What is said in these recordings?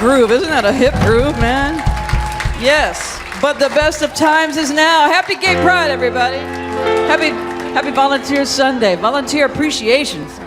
groove. Isn't that a hip groove, man? Yes. But the best of times is now. Happy Gay Pride, everybody. Happy Volunteer Sunday. Volunteer Appreciation Sunday.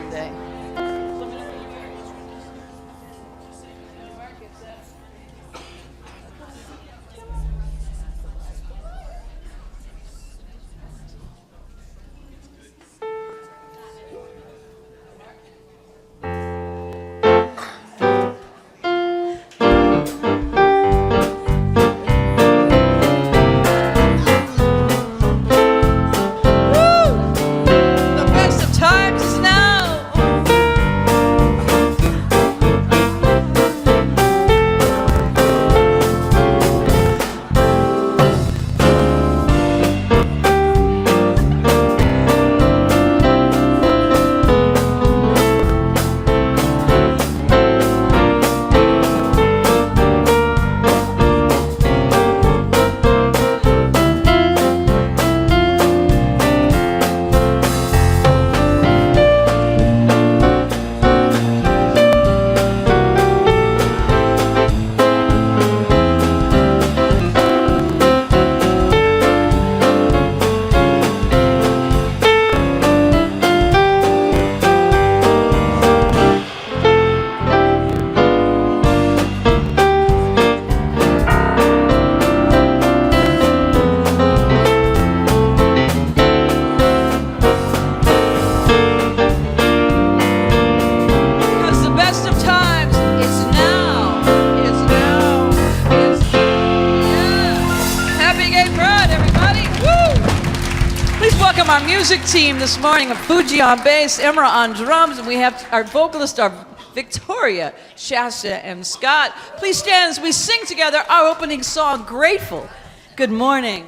Our music team this morning of Fuji on bass, Emra on drums, and we have our vocalists are Victoria, Shasta, and Scott. Please stand as we sing together our opening song, Grateful. Good morning.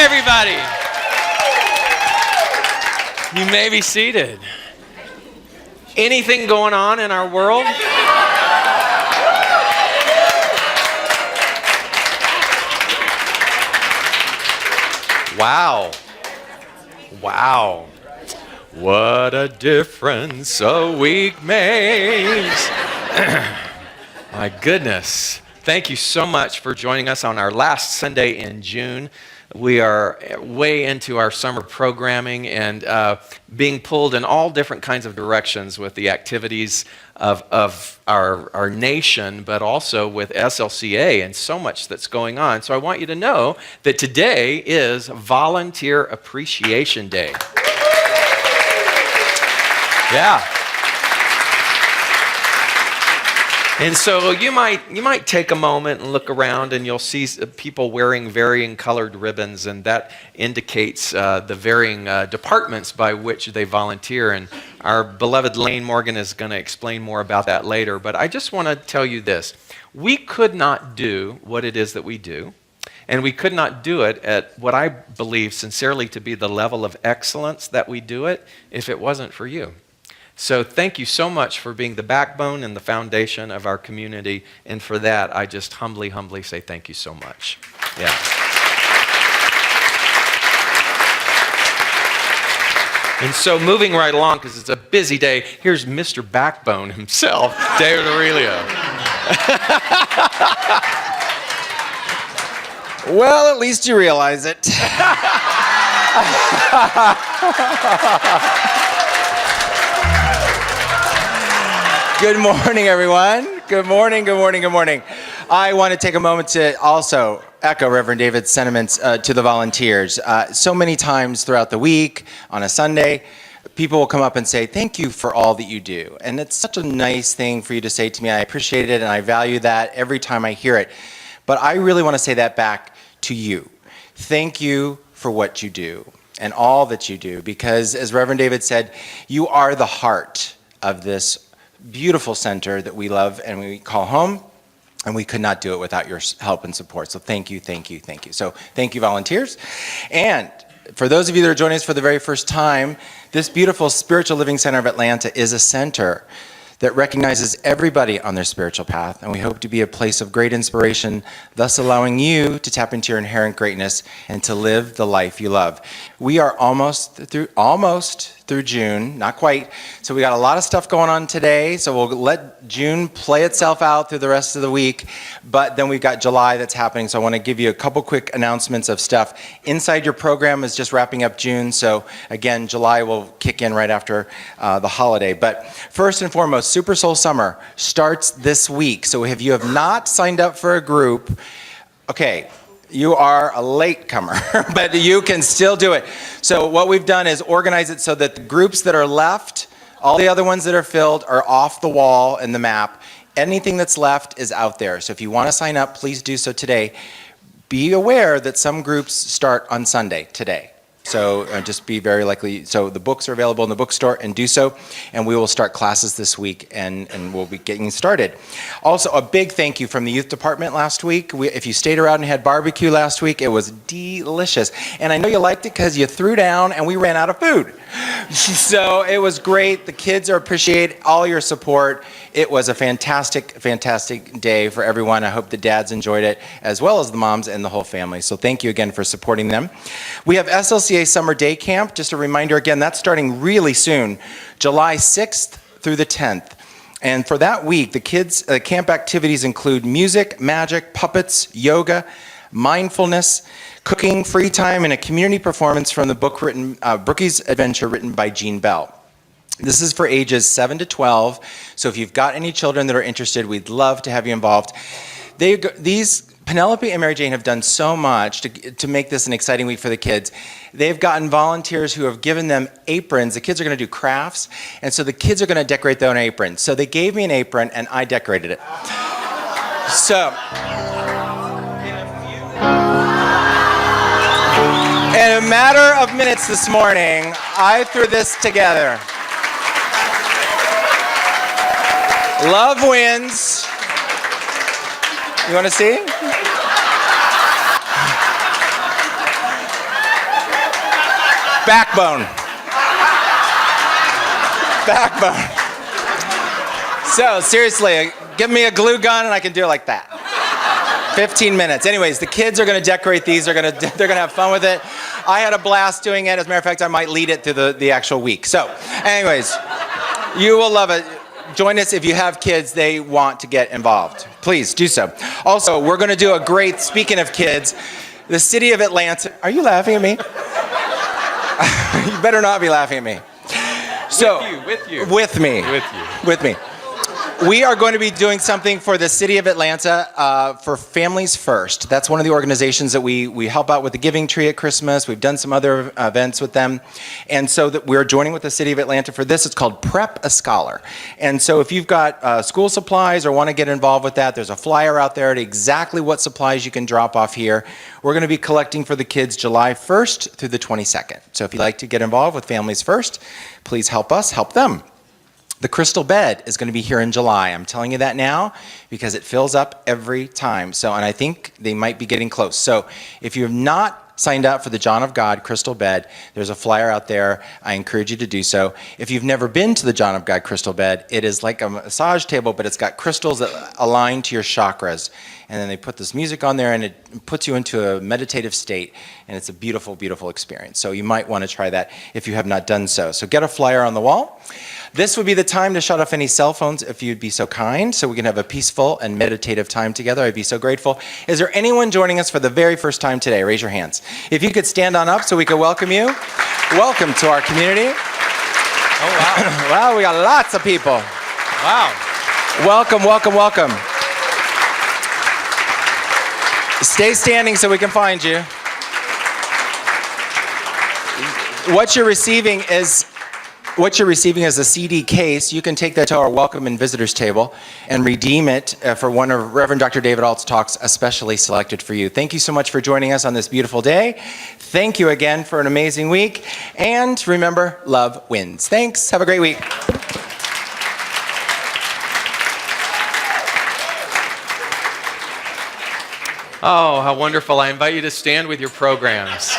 Everybody, you may be seated. Anything going on in our world? Wow. What a difference a week makes. My goodness. Thank you so much for joining us on our last Sunday in June. We are way into our summer programming and being pulled in all different kinds of directions with the activities of our nation, but also with SLCA and so much that's going on. So I want you to know that today is Volunteer Appreciation Day. Yeah. And so you might take a moment and look around and you'll see people wearing varying colored ribbons, and that indicates the varying departments by which they volunteer. And our beloved Lane Morgan is going to explain more about that later. But I just want to tell you this. We could not do what it is that we do And we could not do it at what I believe sincerely to be the level of excellence that we do it if it wasn't for you. So thank you so much for being the backbone and the foundation of our community. And for that, I just humbly say thank you so much. Yeah. And so moving right along, because it's a busy day, here's Mr. Backbone himself, David Aurelio. Well, at least you realize it. Good morning, everyone. Good morning. I want to take a moment to also echo Reverend David's sentiments to the volunteers. So many times throughout the week, on a Sunday, people will come up and say, thank you for all that you do. And it's such a nice thing for you to say to me. I appreciate it and I value that every time I hear it. But I really want to say that back to you. Thank you for what you do and all that you do, because as Reverend David said, you are the heart of this beautiful center that we love and we call home, and we could not do it without your help and support. So thank you. So thank you, volunteers. And for those of you that are joining us for the very first time, this beautiful Spiritual Living Center of Atlanta is a center that recognizes everybody on their spiritual path, and we hope to be a place of great inspiration, thus allowing you to tap into your inherent greatness and to live the life you love. We are almost through June, not quite, so we got a lot of stuff going on today, so we'll let June play itself out through the rest of the week, but then we've got July that's happening, so I want to give you a couple quick announcements of stuff. Inside your program is just wrapping up June, so again, July will kick in right after the holiday. But first and foremost, Super Soul Summer starts this week, so if you have not signed up for a group, okay, you are a latecomer, but you can still do it. So what we've done is organize it so that the groups that are left, all the other ones that are filled, are off the wall in the map. Anything that's left is out there. So if you want to sign up, please do so today. Be aware that some groups start on Sunday today. So just be very likely. So the books are available in the bookstore, and do so. And we will start classes this week, and we'll be getting started. Also, a big thank you from the youth department last week. If you stayed around and had barbecue last week, it was delicious. And I know you liked it because you threw down and we ran out of food. So it was great. The kids appreciate all your support. It was a fantastic day for everyone. I hope the dads enjoyed it, as well as the moms and the whole family. So thank you again for supporting them. We have SLCA Summer Day Camp. Just a reminder again, that's starting really soon, July 6th through the 10th. And for that week, the kids' camp activities include music, magic, puppets, yoga, mindfulness, cooking, free time, and a community performance from the book written, Brookie's Adventure, written by Jean Bell. This is for ages 7 to 12, so if you've got any children that are interested, we'd love to have you involved. Penelope and Mary Jane have done so much to make this an exciting week for the kids. They've gotten volunteers who have given them aprons. The kids are going to do crafts, and so the kids are going to decorate their own aprons. So they gave me an apron, and I decorated it. So, in a matter of minutes this morning, I threw this together. Love wins. You want to see? Backbone. So seriously, give me a glue gun and I can do it like that. 15 minutes. Anyways, the kids are going to decorate these. They're going to have fun with it. I had a blast doing it. As a matter of fact, I might lead it through the actual week. So, anyways, you will love it. Join us if you have kids, they want to get involved. Please do so. Also, we're going to do a great, speaking of kids, the city of Atlanta. Are you laughing at me? You better not be laughing at me. So, with me. We are going to be doing something for the city of Atlanta for Families First. That's one of the organizations that we help out with the Giving Tree at Christmas. We've done some other events with them. And so that we're joining with the city of Atlanta for this. It's called Prep a Scholar. And so if you've got school supplies or want to get involved with that, there's a flyer out there at exactly what supplies you can drop off here. We're going to be collecting for the kids July 1st through the 22nd. So if you'd like to get involved with Families First, please help us help them. The crystal bed is going to be here in July. I'm telling you that now because it fills up every time. So, and I think they might be getting close. So if you have not signed up for the John of God crystal bed, there's a flyer out there. I encourage you to do so. If you've never been to the John of God crystal bed, it is like a massage table, but it's got crystals that align to your chakras. And then they put this music on there and it puts you into a meditative state. And it's a beautiful, beautiful experience. So you might want to try that if you have not done so. So get a flyer on the wall. This would be the time to shut off any cell phones if you'd be so kind, so we can have a peaceful and meditative time together. I'd be so grateful. Is there anyone joining us for the very first time today? Raise your hands. If you could stand on up so we could welcome you. Welcome to our community. Oh, wow. Wow, we got lots of people. Wow. Welcome, welcome, welcome. Stay standing so we can find you. What you're receiving is a CD case. You can take that to our welcome and visitors table and redeem it for one of Reverend Dr. David Ault's talks especially selected for you. Thank you so much for joining us on this beautiful day. Thank you again for an amazing week. And remember, love wins. Thanks. Have a great week. Oh, how wonderful. I invite you to stand with your programs.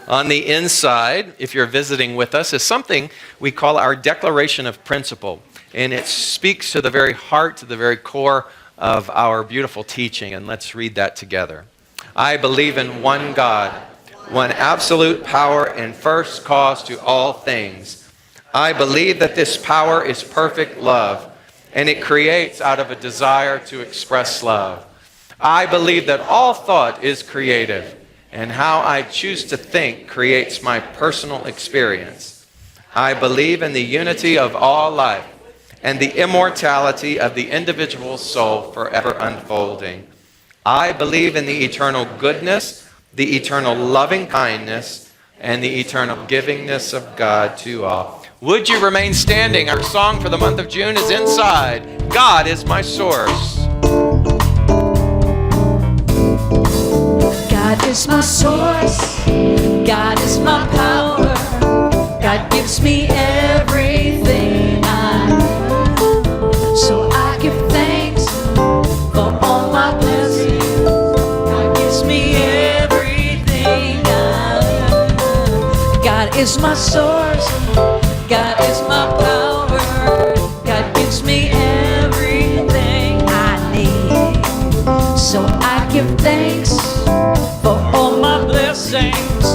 On the inside, if you're visiting with us, is something we call our Declaration of Principle. And it speaks to the very heart, to the very core of our beautiful teaching. And let's read that together. I believe in one God, one absolute power and first cause to all things. I believe that this power is perfect love, and it creates out of a desire to express love. I believe that all thought is creative, and how I choose to think creates my personal experience. I believe in the unity of all life and the immortality of the individual soul forever unfolding. I believe in the eternal goodness, the eternal loving kindness, and the eternal givingness of God to all. Would you remain standing? Our song for the month of June is Inside. God is my source. God is my source, God is my power, God gives me everything I need. So I give thanks for all my blessings, God gives me everything I need. God is my source, God is my power, God gives me everything I need. So I give thanks for all my blessings,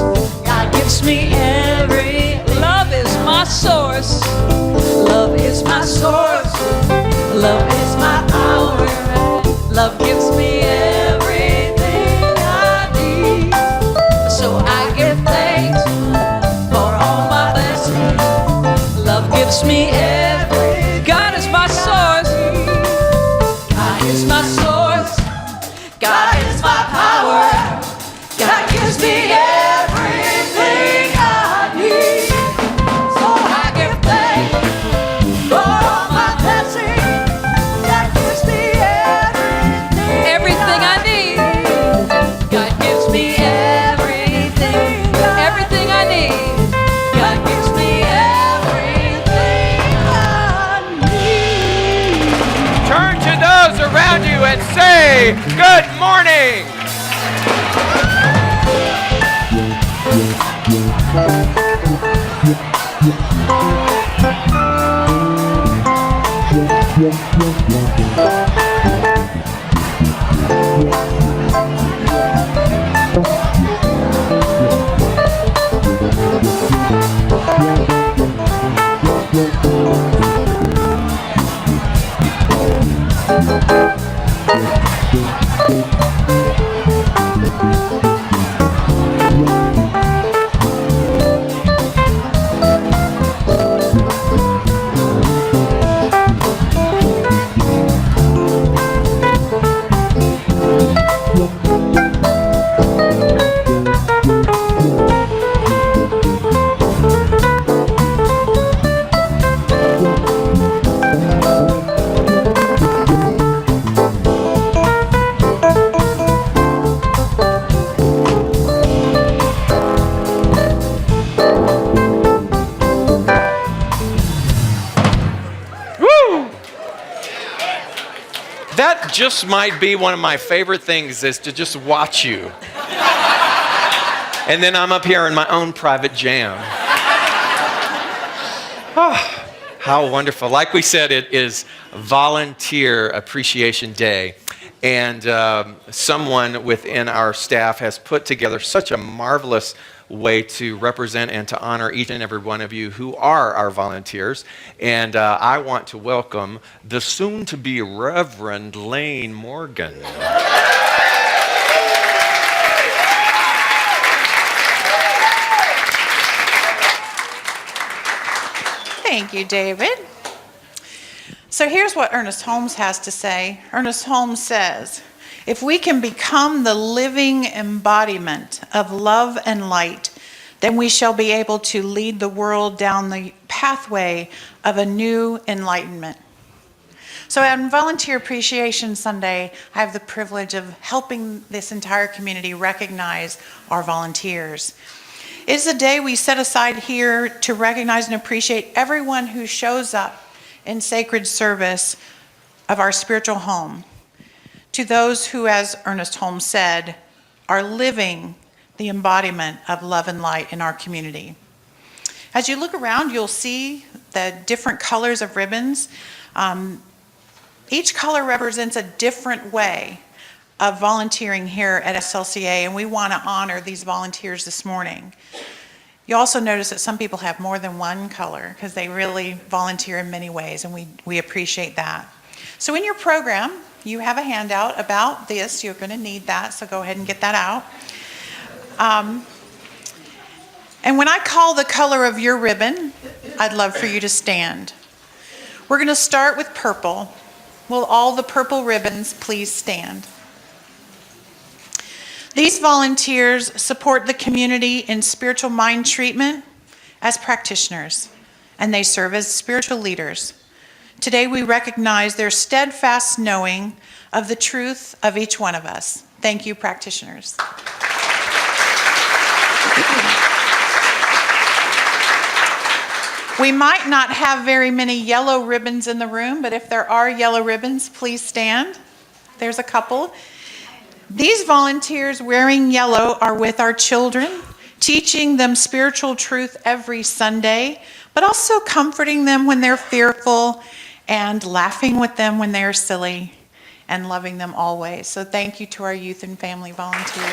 God gives me every. Love is my source, love is my source, love is my power, love gives me everything I need. So I give thanks for all my blessings, love gives me every. God is my source, God is my source, God is my power, God gives me everything I need. So I give thanks for all my blessings. God gives me everything I need. God gives me everything I need. God gives me everything I need. Turn to those around you and say, good morning. just might be one of my favorite things is to just watch you. And then I'm up here in my own private jam. Oh, how wonderful. Like we said, it is Volunteer Appreciation Day. And someone within our staff has put together such a marvelous way to represent and to honor each and every one of you who are our volunteers. And I want to welcome the soon-to-be Reverend Lane Morgan. Thank you, David. So here's what Ernest Holmes has to say. Ernest Holmes says, if we can become the living embodiment of love and light, then we shall be able to lead the world down the pathway of a new enlightenment. So on Volunteer Appreciation Sunday, I have the privilege of helping this entire community recognize our volunteers. It is a day we set aside here to recognize and appreciate everyone who shows up in sacred service of our spiritual home, to those who, as Ernest Holmes said, are living the embodiment of love and light in our community. As you look around, you'll see the different colors of ribbons. Each color represents a different way of volunteering here at SLCA, and we want to honor these volunteers this morning. You also notice that some people have more than one color because they really volunteer in many ways, and we appreciate that. So in your program, you have a handout about this. You're going to need that, so go ahead and get that out. And when I call the color of your ribbon, I'd love for you to stand. We're going to start with purple. Will all the purple ribbons please stand? These volunteers support the community in spiritual mind treatment as practitioners, and they serve as spiritual leaders. Today we recognize their steadfast knowing of the truth of each one of us. Thank you, practitioners. We might not have very many yellow ribbons in the room, but if there are yellow ribbons, please stand. There's a couple. These volunteers wearing yellow are with our children, teaching them spiritual truth every Sunday, but also comforting them when they're fearful and laughing with them when they're silly and loving them always. So thank you to our youth and family volunteers.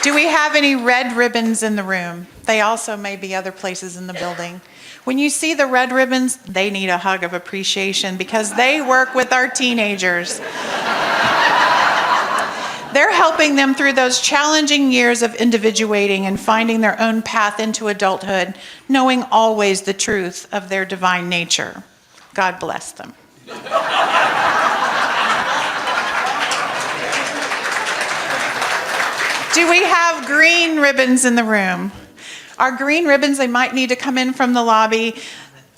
Do we have any red ribbons in the room? They also may be other places in the building. When you see the red ribbons, they need a hug of appreciation because they work with our teenagers. They're helping them through those challenging years of individuating and finding their own path into adulthood, knowing always the truth of their divine nature. God bless them. Do we have green ribbons in the room? Our green ribbons, they might need to come in from the lobby.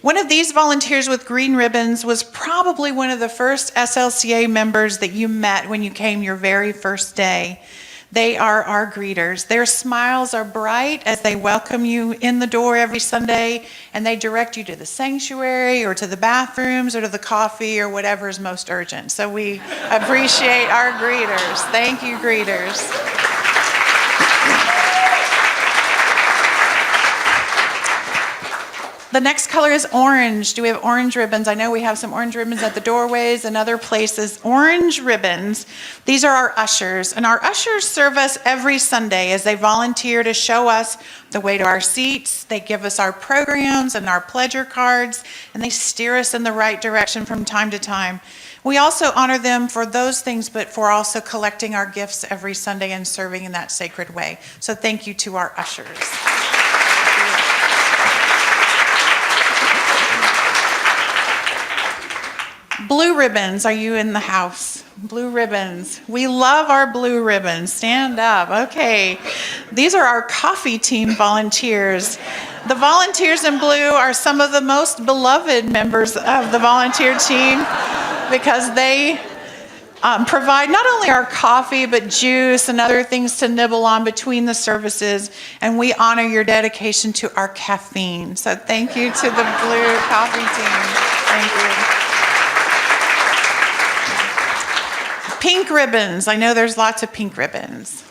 One of these volunteers with green ribbons was probably one of the first SLCA members that you met when you came your very first day. They are our greeters. Their smiles are bright as they welcome you in the door every Sunday, and they direct you to the sanctuary or to the bathrooms or to the coffee or whatever is most urgent. So we appreciate our greeters. Thank you, greeters. The next color is orange. Do we have orange ribbons? I know we have some orange ribbons at the doorways and other places. Orange ribbons. These are our ushers, and our ushers serve us every Sunday as they volunteer to show us the way to our seats. They give us our programs and our pledger cards, and they steer us in the right direction from time to time. We also honor them for those things, but for also collecting our gifts every Sunday and serving in that sacred way. So thank you to our ushers. Blue ribbons, are you in the house? Blue ribbons. We love our blue ribbons. Stand up. Okay. These are our coffee team volunteers. The volunteers in blue are some of the most beloved members of the volunteer team because they provide not only our coffee, but juice and other things to nibble on between the services. And we honor your dedication to our caffeine. So thank you to the Blue Coffee team. Thank you. Pink ribbons. I know there's lots of pink ribbons.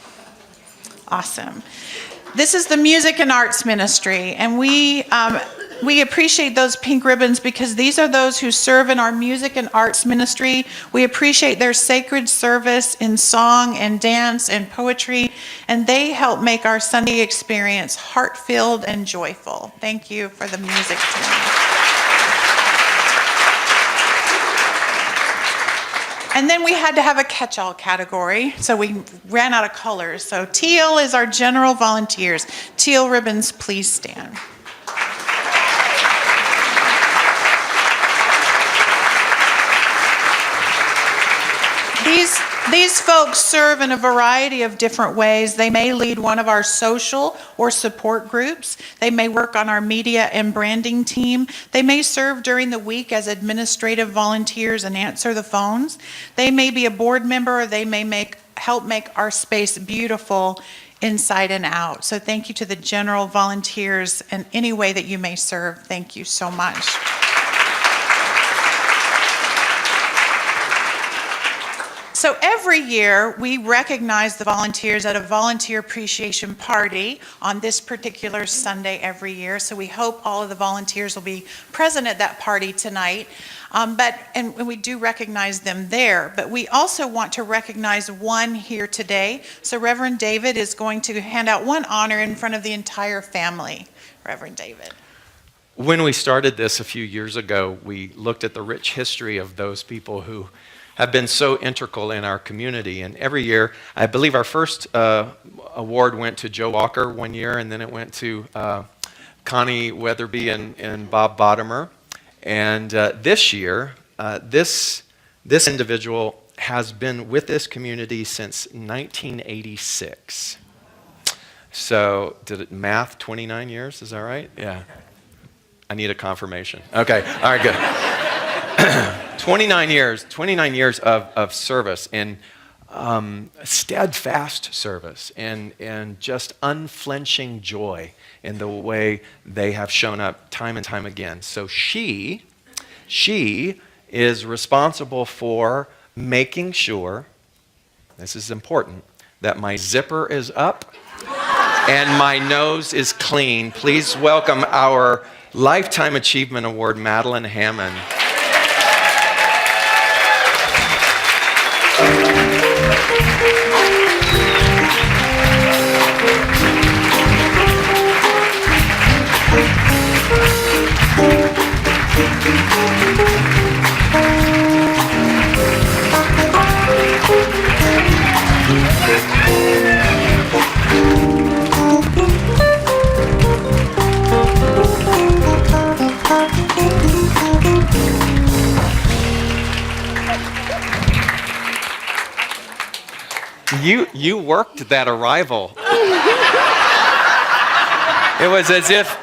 Awesome. This is the Music and Arts Ministry, and we appreciate those pink ribbons because these are those who serve in our Music and Arts Ministry. We appreciate their sacred service in song and dance and poetry, and they help make our Sunday experience heart-filled and joyful. Thank you for the music team. And then we had to have a catch-all category, so we ran out of colors. So teal is our general volunteers. Teal ribbons, please stand. These folks serve in a variety of different ways. They may lead one of our social or support groups. They may work on our media and branding team. They may serve during the week as administrative volunteers and answer the phones. They may be a board member, or they may help make our space beautiful inside and out. So thank you to the general volunteers and any way that you may serve. Thank you so much. So every year, we recognize the volunteers at a volunteer appreciation party on this particular Sunday every year. So we hope all of the volunteers will be present at that party tonight. And we do recognize them there, but we also want to recognize one here today. So Reverend David is going to hand out one honor in front of the entire family. Reverend David. When we started this a few years ago, we looked at the rich history of those people who have been so integral in our community. And every year, I believe our first award went to Joe Walker one year, and then it went to Connie Weatherby and Bob Bottomer. And this year, this individual has been with this community since 1986. So, did it math 29 years? Is that right? Yeah. I need a confirmation. Okay. All right, good. 29 years of service, and steadfast service, and just unflinching joy in the way they have shown up time and time again. So she is responsible for making sure, this is important, that my zipper is up and my nose is clean. Please welcome our Lifetime Achievement Award, Madeline Hammond. You worked that arrival. It was as if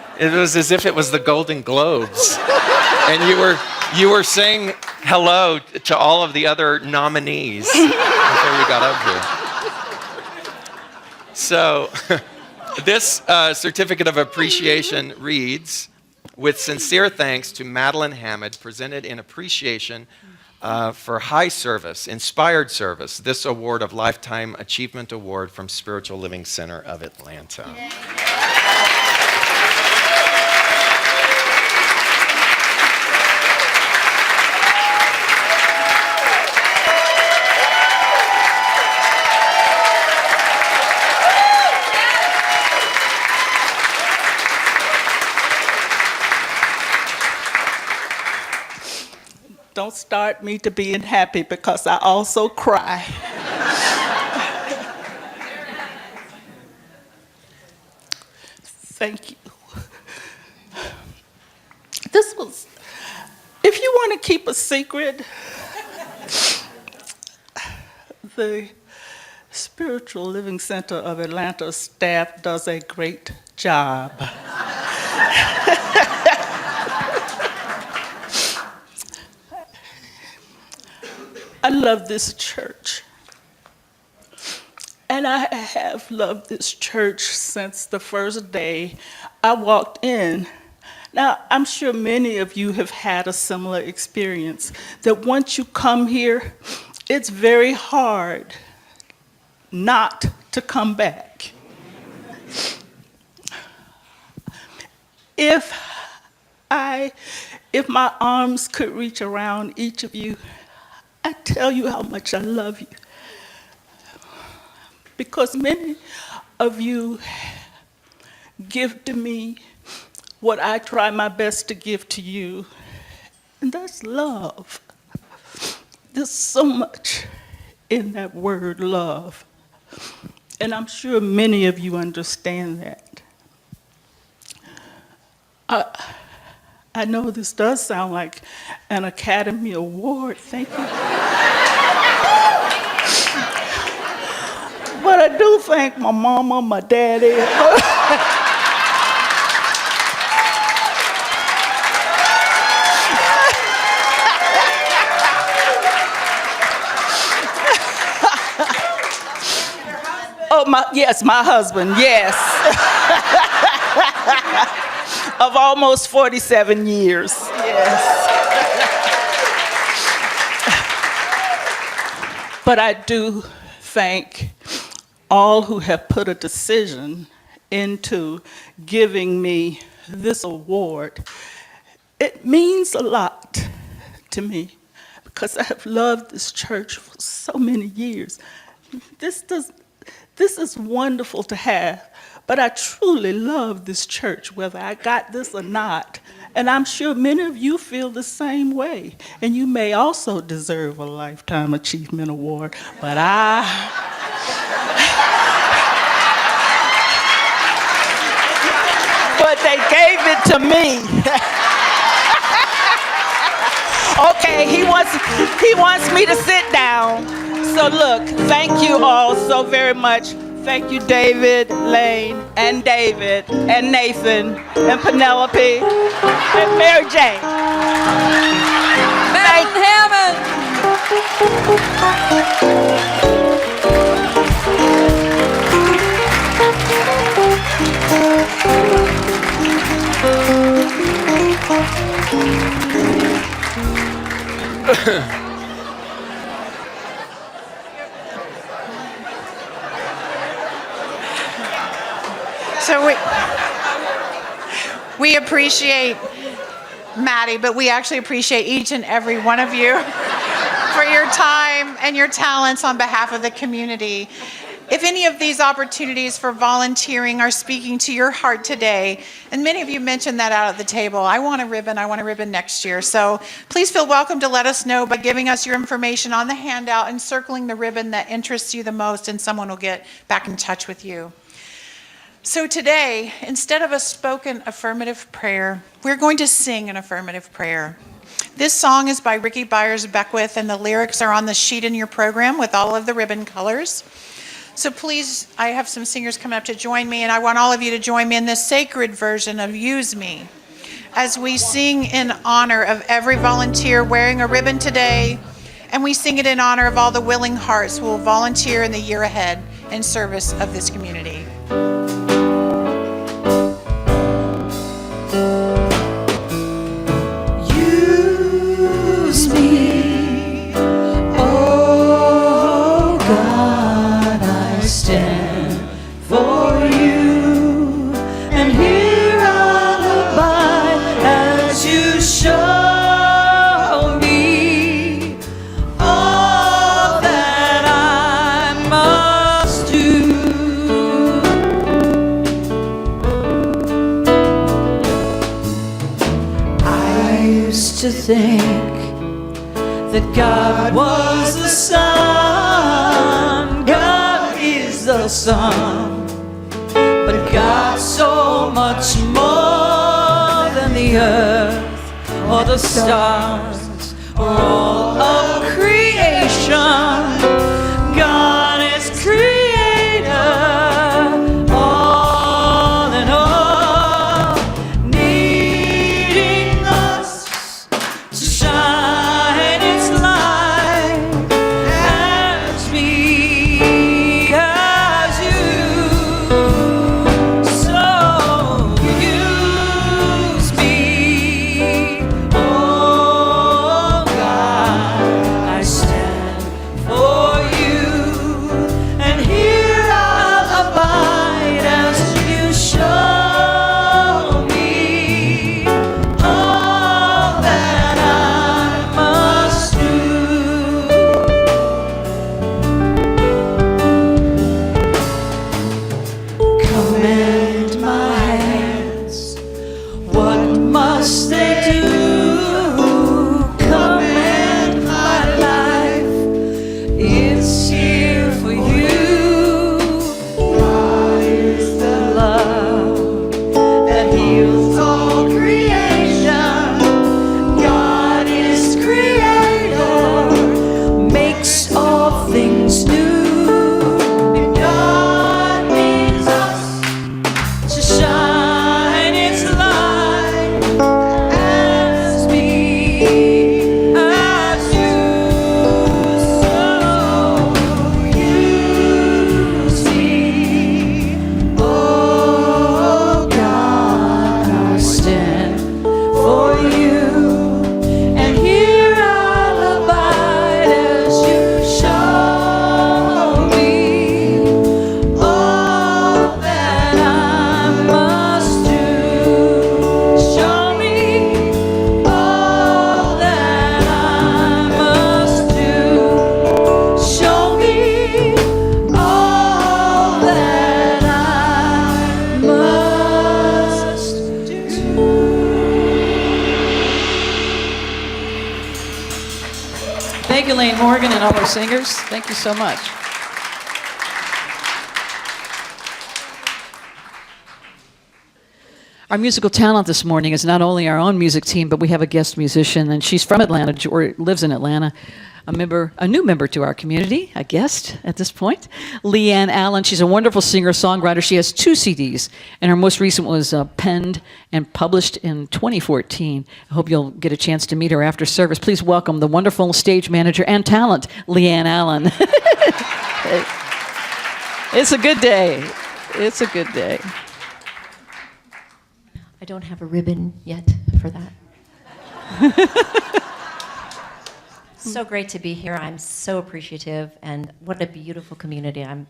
it was the Golden Globes, and you were saying hello to all of the other nominees before you got up here. So, this certificate of appreciation reads, "With sincere thanks to Madeline Hammond, presented in appreciation for high service, inspired service, this award of Lifetime Achievement Award from Spiritual Living Center of Atlanta." Yay. Don't start me to being happy because I also cry. Thank you. This was, if you want to keep a secret, the Spiritual Living Center of Atlanta staff does a great job. I love this church. And I have loved this church since the first day I walked in. Now, I'm sure many of you have had a similar experience, that once you come here, it's very hard not to come back. If my arms could reach around each of you, I tell you how much I love you. Because many of you give to me what I try my best to give to you, and that's love. There's so much in that word, love. And I'm sure many of you understand that. I know this does sound like an Academy Award, thank you. But I do thank my mama, my daddy. Yes, my husband, yes. Of almost 47 years, yes. But I do thank all who have put a decision into giving me this award. It means a lot to me because I have loved this church for so many years. This is wonderful to have, but I truly love this church, whether I got this or not. And I'm sure many of you feel the same way. And you may also deserve a Lifetime Achievement Award, but but they gave it to me. Okay, he wants me to sit down. So look, thank you all so very much. Thank you, David, Lane, and David, and Nathan, and Penelope, and Mary Jane. Madeline Hammond. So we appreciate Maddie, but we actually appreciate each and every one of you for your time and your talents on behalf of the community. If any of these opportunities for volunteering are speaking to your heart today, and many of you mentioned that out at the table, I want a ribbon next year. So please feel welcome to let us know by giving us your information on the handout and circling the ribbon that interests you the most, and someone will get back in touch with you. So today, instead of a spoken affirmative prayer, we're going to sing an affirmative prayer. This song is by Ricky Byers Beckwith, and the lyrics are on the sheet in your program with all of the ribbon colors. So please, I have some singers coming up to join me, and I want all of you to join me in this sacred version of Use Me, as we sing in honor of every volunteer wearing a ribbon today, and we sing it in honor of all the willing hearts who will volunteer in the year ahead in service of this community. Use me, oh God, I stand for you, and here I'll abide as you show me all that I must do. I used to think that God was the sun, God is the sun, but God's so much more than the earth or the stars or all of creation. God is creator, all in all, needing us to shine its light Thank you, Lane Morgan and all our singers. Thank you so much. Our musical talent this morning is not only our own music team, but we have a guest musician, and she's from Atlanta, or lives in Atlanta, a new member to our community, a guest at this point, Leanne Allen. She's a wonderful singer-songwriter. She has 2 CDs, and her most recent was penned and published in 2014. I hope you'll get a chance to meet her after service. Please welcome the wonderful stage manager and talent, Leanne Allen. It's a good day. It's a good day. I don't have a ribbon yet for that. So great to be here. I'm so appreciative, and what a beautiful community. I'm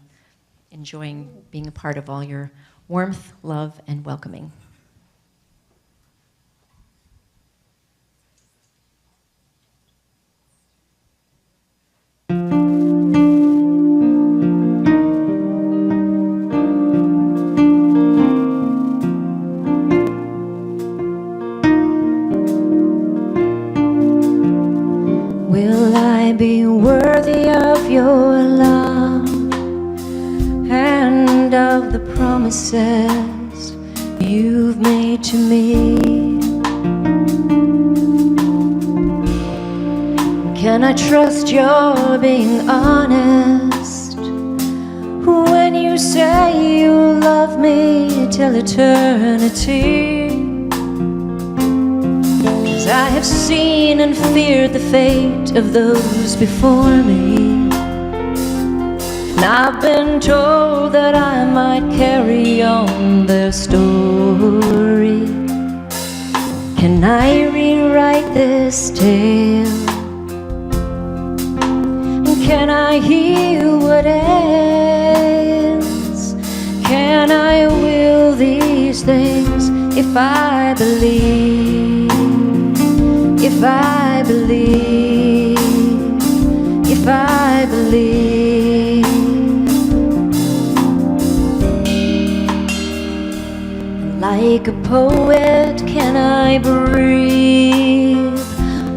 enjoying being a part of all your warmth, love, and welcoming. Will I be worthy of your love and of the promises you've made to me? Can I trust you're being honest when you say you love me till eternity? I have seen and feared the fate of those before me, and I've been told that I might carry on their story. Can I rewrite this tale? Can I heal what ails? Can I will these things if I believe? If I believe, if I believe. Like a poet, can I breathe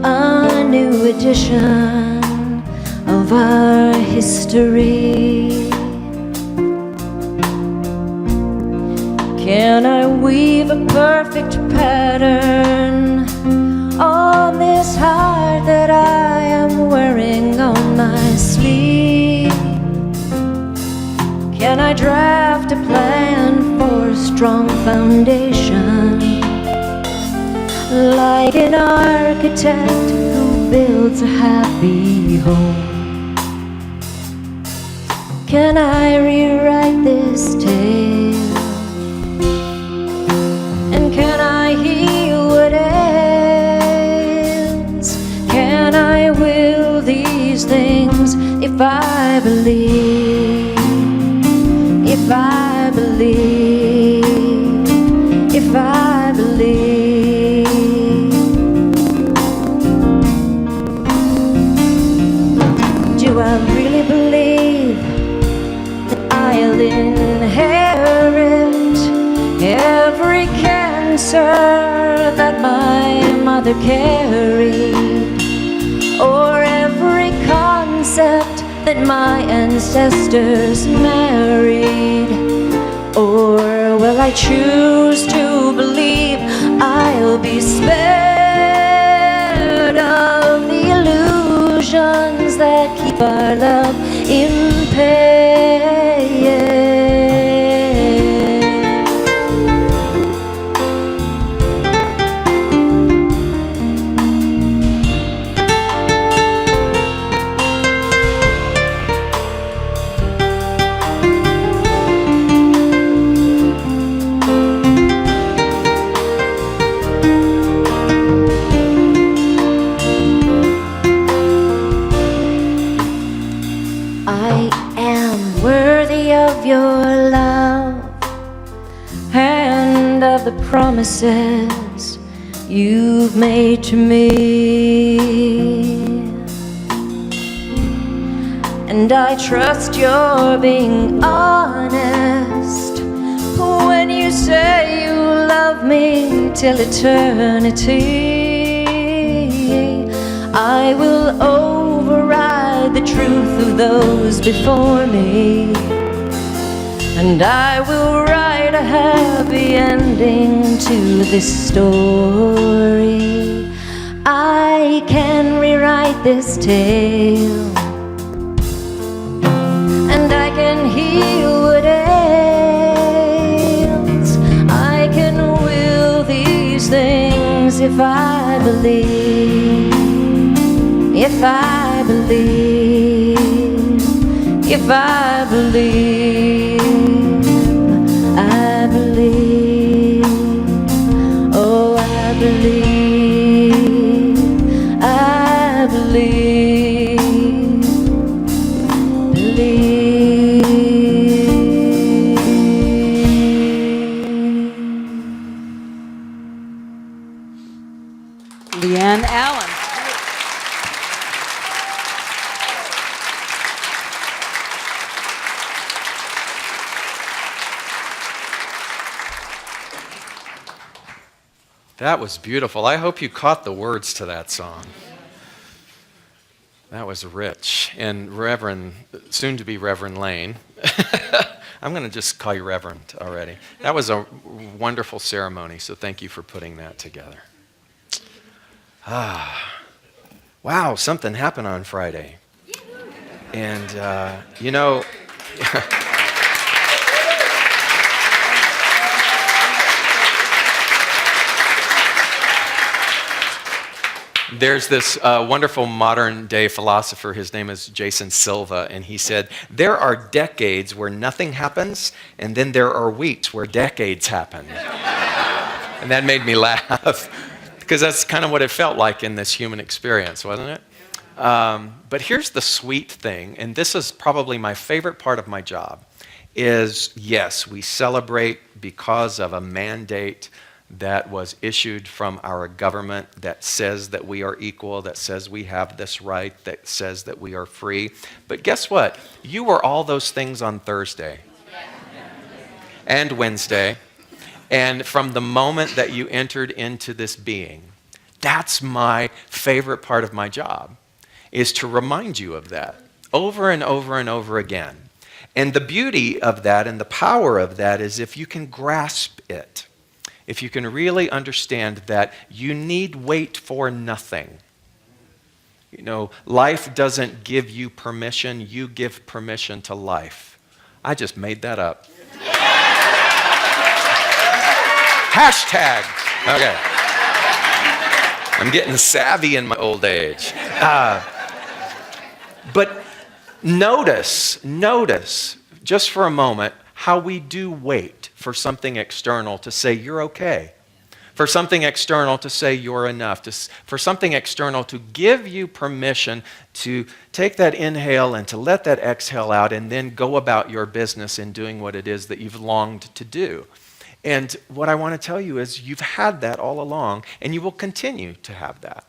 a new edition of our history? Can I weave a perfect pattern on this heart that I am wearing on my sleeve? Can I draft a plan for a strong foundation, like an architect who builds a happy home? Can I rewrite this tale? And can I heal what ails? Can I will these things if I believe? If I believe, if I believe. Do I really believe that I'll inherit every cancer that my mother carried, or every concept that my ancestors married? Or will I choose to believe I'll be spared of the illusions that keep our love in pain? I am worthy of your love and of the promises you've made to me. And I trust you're being honest when you say you love me till eternity. I will override truth of those before me. And I will write a happy ending to this story. I can rewrite this tale, and I can heal what ails. I can will these things if I believe, if I believe, if I believe, I believe, oh I believe, I believe, believe. Leanne Allen. That was beautiful. I hope you caught the words to that song. That was rich. And Reverend, soon to be Reverend Lane, I'm going to just call you Reverend already. That was a wonderful ceremony, so thank you for putting that together. Wow, something happened on Friday. And, you know, there's this wonderful modern day philosopher, his name is Jason Silva, and he said, there are decades where nothing happens, and then there are weeks where decades happen. And that made me laugh, because that's kind of what it felt like in this human experience, wasn't it? But here's the sweet thing, and this is probably my favorite part of my job, is yes, we celebrate because of a mandate that was issued from our government that says that we are equal, that says we have this right, that says that we are free. But guess what? You were all those things on Thursday and Wednesday. And from the moment that you entered into this being, that's my favorite part of my job, is to remind you of that over and over and over again. And the beauty of that and the power of that is if you can grasp it. If you can really understand that you need wait for nothing. You know, life doesn't give you permission, you give permission to life. I just made that up. Hashtag. Okay. I'm getting savvy in my old age. But notice, just for a moment, how we do wait for something external to say you're okay, for something external to say you're enough, for something external to give you permission to take that inhale and to let that exhale out and then go about your business in doing what it is that you've longed to do. And what I want to tell you is you've had that all along, and you will continue to have that.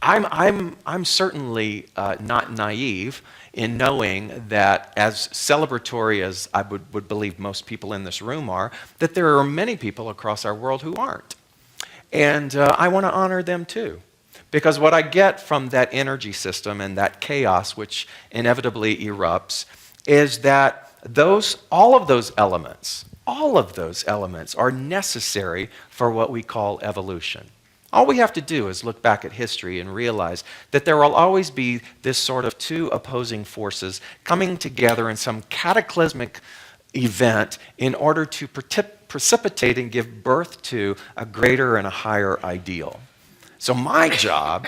I'm certainly not naive in knowing that, as celebratory as I would believe most people in this room are, that there are many people across our world who aren't. And I want to honor them too. Because what I get from that energy system and that chaos which inevitably erupts is that all of those elements are necessary for what we call evolution. All we have to do is look back at history and realize that there will always be this sort of two opposing forces coming together in some cataclysmic event in order to precipitate and give birth to a greater and a higher ideal. So my job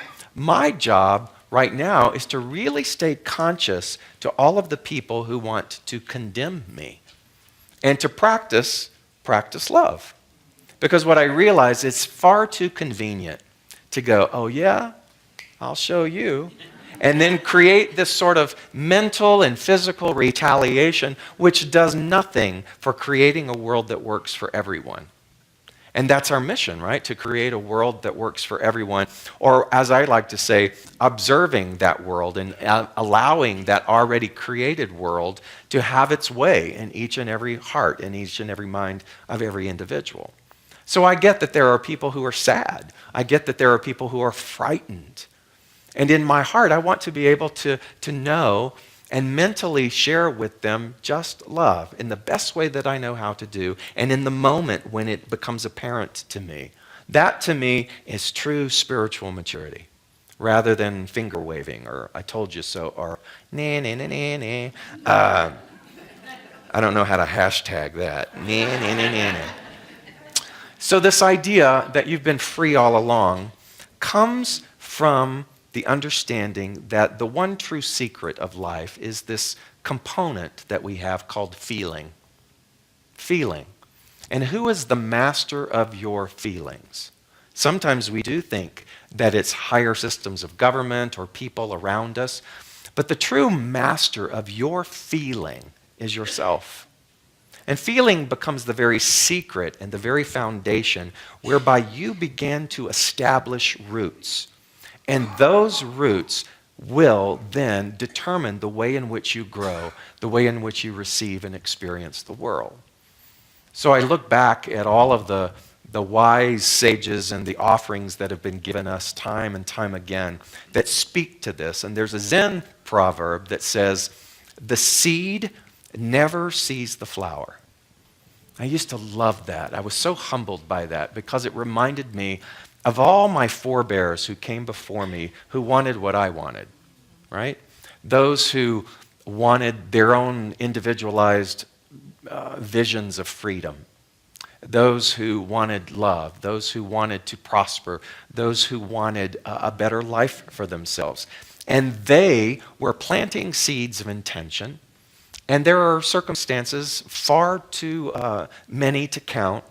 right now is to really stay conscious to all of the people who want to condemn me and to practice love. Because what I realize is far too convenient to go, oh yeah, I'll show you, and then create this sort of mental and physical retaliation which does nothing for creating a world that works for everyone. And that's our mission, right? To create a world that works for everyone, or as I like to say, observing that world and allowing that already created world to have its way in each and every heart and each and every mind of every individual. So I get that there are people who are sad. I get that there are people who are frightened. And in my heart, I want to be able to know and mentally share with them just love in the best way that I know how to do, and in the moment when it becomes apparent to me. That to me is true spiritual maturity, rather than finger waving or I told you so or nah, nah, nah, nah, nah. I don't know how to hashtag that. Nah, nah, nah, nah, nah. So this idea that you've been free all along comes from the understanding that the one true secret of life is this component that we have called feeling. Feeling. And who is the master of your feelings? Sometimes we do think that it's higher systems of government or people around us, but the true master of your feeling is yourself. And feeling becomes the very secret and the very foundation whereby you begin to establish roots. And those roots will then determine the way in which you grow, the way in which you receive and experience the world. So I look back at all of the wise sages and the offerings that have been given us time and time again that speak to this. And there's a Zen proverb that says, the seed never sees the flower. I used to love that. I was so humbled by that because it reminded me of all my forebears who came before me who wanted what I wanted, right? Those who wanted their own individualized visions of freedom. Those who wanted love, those who wanted to prosper, those who wanted a better life for themselves. And they were planting seeds of intention. And there are circumstances, far too many to count,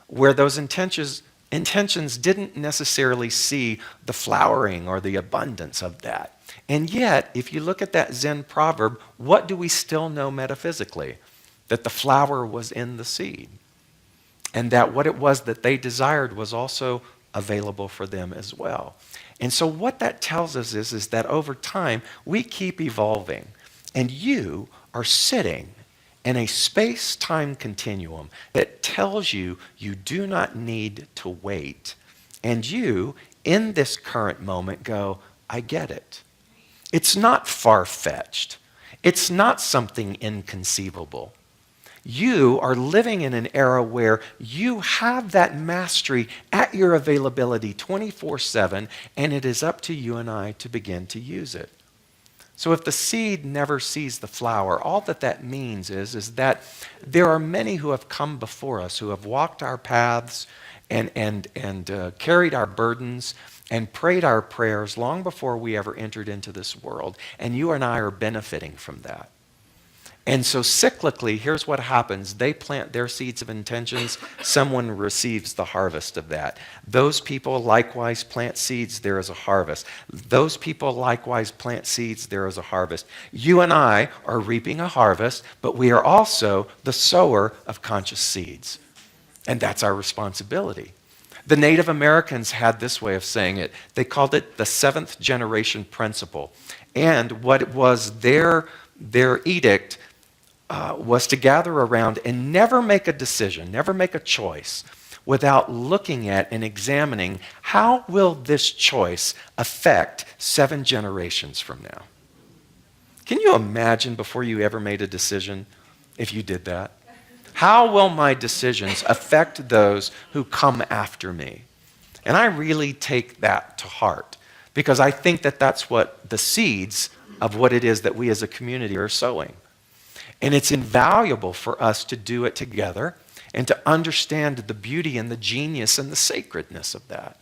where those intentions didn't necessarily see the flowering or the abundance of that. And yet, if you look at that Zen proverb, what do we still know metaphysically? That the flower was in the seed. And that what it was that they desired was also available for them as well. And so what that tells us is that over time, we keep evolving. And you are sitting in a space-time continuum that tells you you do not need to wait. And you, in this current moment, go, I get it. It's not far-fetched. It's not something inconceivable. You are living in an era where you have that mastery at your availability 24/7, and it is up to you and I to begin to use it. So if the seed never sees the flower, all that means is that there are many who have come before us, who have walked our paths and carried our burdens and prayed our prayers long before we ever entered into this world. And you and I are benefiting from that. And so cyclically, here's what happens. They plant their seeds of intentions. Someone receives the harvest of that. Those people likewise plant seeds. There is a harvest. Those people likewise plant seeds. There is a harvest. You and I are reaping a harvest, but we are also the sower of conscious seeds. And that's our responsibility. The Native Americans had this way of saying it. They called it the seventh generation principle. And what it was their edict was to gather around and never make a decision, never make a choice without looking at and examining how will this choice affect 7 generations from now. Can you imagine before you ever made a decision if you did that? How will my decisions affect those who come after me? And I really take that to heart because I think that that's what the seeds of what it is that we as a community are sowing. And it's invaluable for us to do it together and to understand the beauty and the genius and the sacredness of that.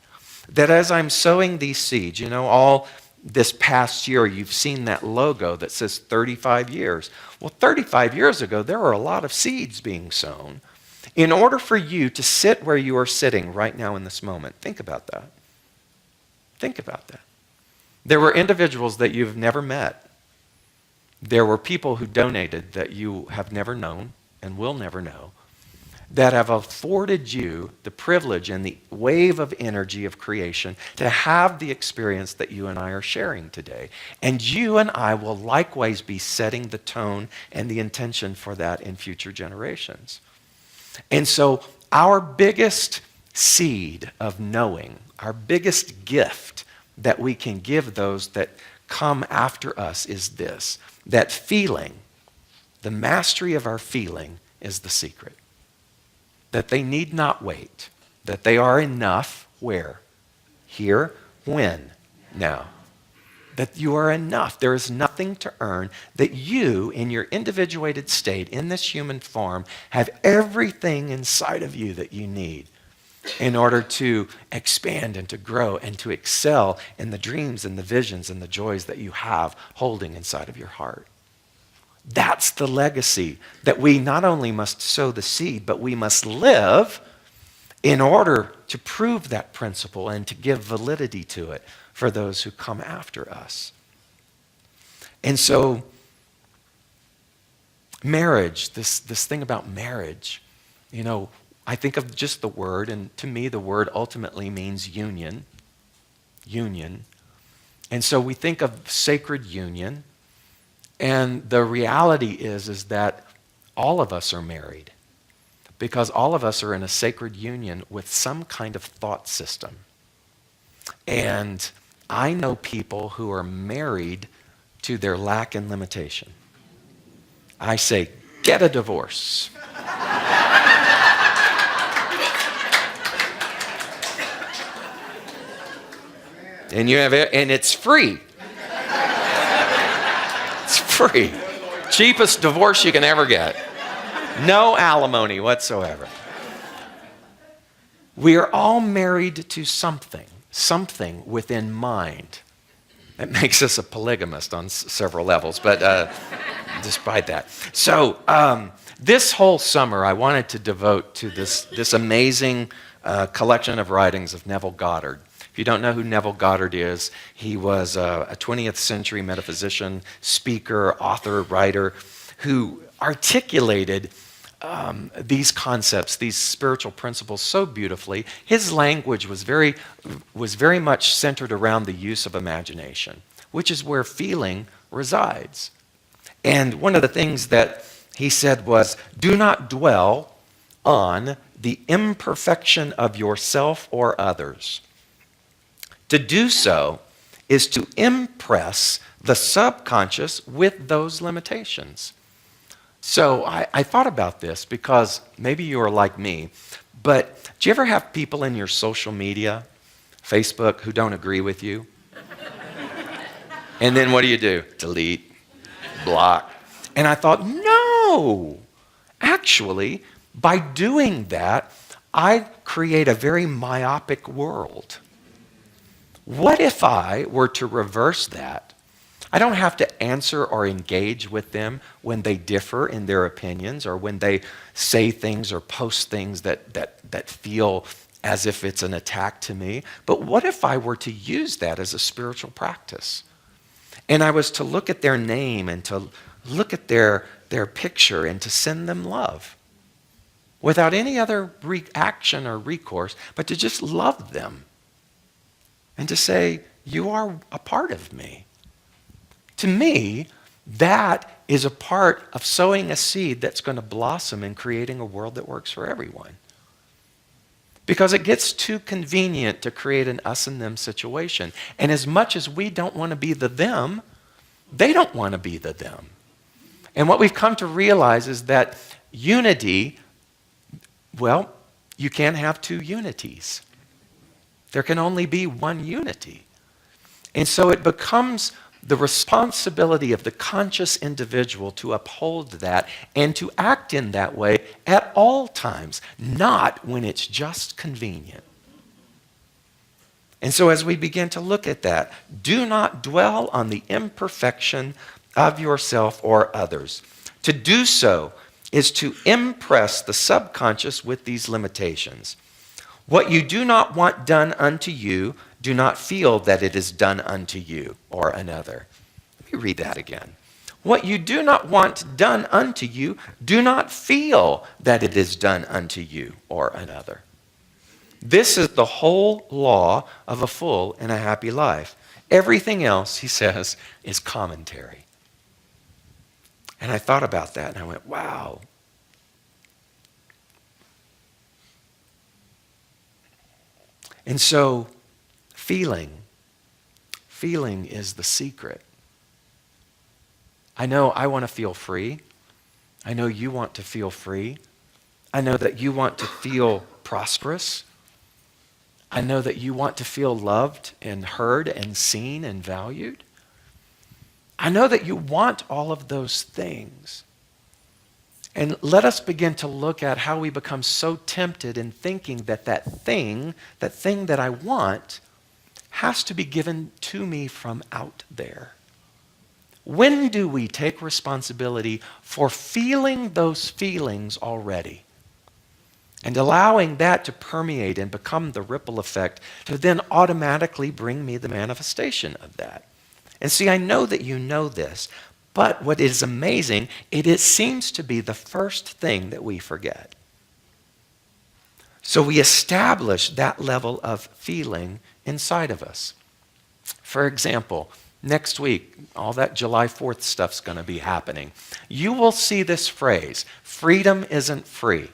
That as I'm sowing these seeds, all this past year, you've seen that logo that says 35 years. Well, 35 years ago, there were a lot of seeds being sown. In order for you to sit where you are sitting right now in this moment, think about that. Think about that. There were individuals that you've never met. There were people who donated that you have never known and will never know that have afforded you the privilege and the wave of energy of creation to have the experience that you and I are sharing today. And you and I will likewise be setting the tone and the intention for that in future generations. And so our biggest seed of knowing, our biggest gift that we can give those that come after us is this, that feeling, the mastery of our feeling is the secret. That they need not wait, that they are enough where? Here, when? Now. That you are enough. There is nothing to earn. That you, in your individuated state, in this human form, have everything inside of you that you need in order to expand and to grow and to excel in the dreams and the visions and the joys that you have holding inside of your heart. That's the legacy that we not only must sow the seed, but we must live in order to prove that principle and to give validity to it for those who come after us. And so, marriage, this thing about marriage, you know, I think of just the word, and to me the word ultimately means union. Union. And so we think of sacred union, and the reality is that all of us are married because all of us are in a sacred union with some kind of thought system. And I know people who are married to their lack and limitation. I say, get a divorce. And you have it, and it's free. It's free. Cheapest divorce you can ever get. No alimony whatsoever. We are all married to something within mind. That makes us a polygamist on several levels, but despite that. So this whole summer, I wanted to devote to this amazing collection of writings of Neville Goddard. If you don't know who Neville Goddard is, he was a 20th century metaphysician, speaker, author, writer, who articulated these concepts, these spiritual principles so beautifully. His language was very much centered around the use of imagination, which is where feeling resides. And one of the things that he said was, do not dwell on the imperfection of yourself or others. To do so is to impress the subconscious with those limitations. So I thought about this because maybe you are like me, but do you ever have people in your social media, Facebook, who don't agree with you? And then what do? Delete, block. And I thought, no, actually, by doing that, I create a very myopic world. What if I were to reverse that? I don't have to answer or engage with them when they differ in their opinions or when they say things or post things that feel as if it's an attack to me. But what if I were to use that as a spiritual practice? And I was to look at their name and to look at their picture and to send them love without any other reaction or recourse, but to just love them and to say, you are a part of me. To me, that is a part of sowing a seed that's going to blossom in creating a world that works for everyone. Because it gets too convenient to create an us and them situation. And as much as we don't want to be the them, they don't want to be the them. And what we've come to realize is that unity, well, you can't have two unities. There can only be one unity. And so it becomes the responsibility of the conscious individual to uphold that and to act in that way at all times, not when it's just convenient. And so as we begin to look at that, do not dwell on the imperfection of yourself or others. To do so is to impress the subconscious with these limitations. What you do not want done unto you, do not feel that it is done unto you or another. Let me read that again. What you do not want done unto you, do not feel that it is done unto you or another. This is the whole law of a full and a happy life. Everything else, he says, is commentary. And I thought about that and I went, wow. And so, feeling feeling is the secret. I know I want to feel free. I know you want to feel free. I know that you want to feel prosperous. I know that you want to feel loved and heard and seen and valued. I know that you want all of those things. And let us begin to look at how we become so tempted in thinking that that thing that I want, has to be given to me from out there. When do we take responsibility for feeling those feelings already and allowing that to permeate and become the ripple effect to then automatically bring me the manifestation of that? And see, I know that you know this, but what is amazing, it seems to be the first thing that we forget. So we establish that level of feeling inside of us. For example, next week, all that July 4th stuff's going to be happening. You will see this phrase, freedom isn't free.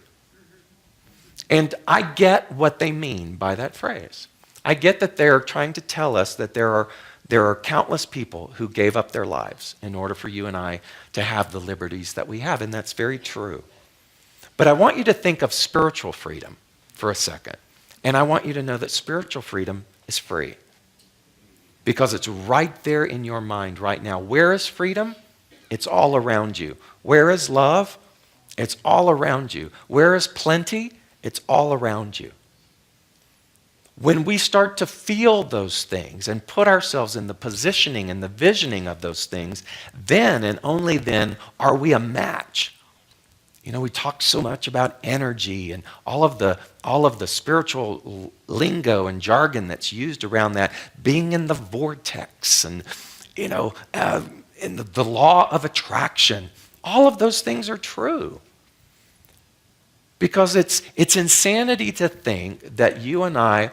And I get what they mean by that phrase. I get that they're trying to tell us that there are countless people who gave up their lives in order for you and I to have the liberties that we have, and that's very true. But I want you to think of spiritual freedom for a second. And I want you to know that spiritual freedom is free. Because it's right there in your mind right now. Where is freedom? It's all around you. Where is love? It's all around you. Where is plenty? It's all around you. When we start to feel those things and put ourselves in the positioning and the visioning of those things, then and only then are we a match. You know, we talk so much about energy and all of the spiritual lingo and jargon that's used around that, being in the vortex and, in the law of attraction. All of those things are true. Because it's insanity to think that you and I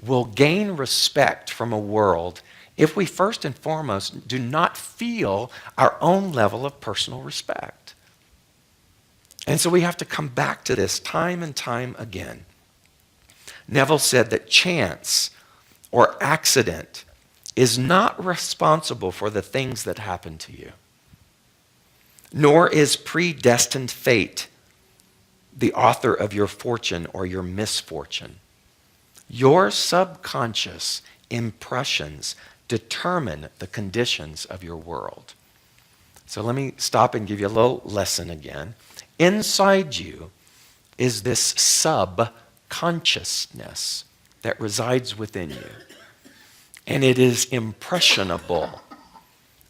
will gain respect from a world if we first and foremost do not feel our own level of personal respect. And so we have to come back to this time and time again. Neville said that chance or accident is not responsible for the things that happen to you, nor is predestined fate the author of your fortune or your misfortune. Your subconscious impressions determine the conditions of your world. So let me stop and give you a little lesson again. Inside you is this subconsciousness that resides within you. And it is impressionable.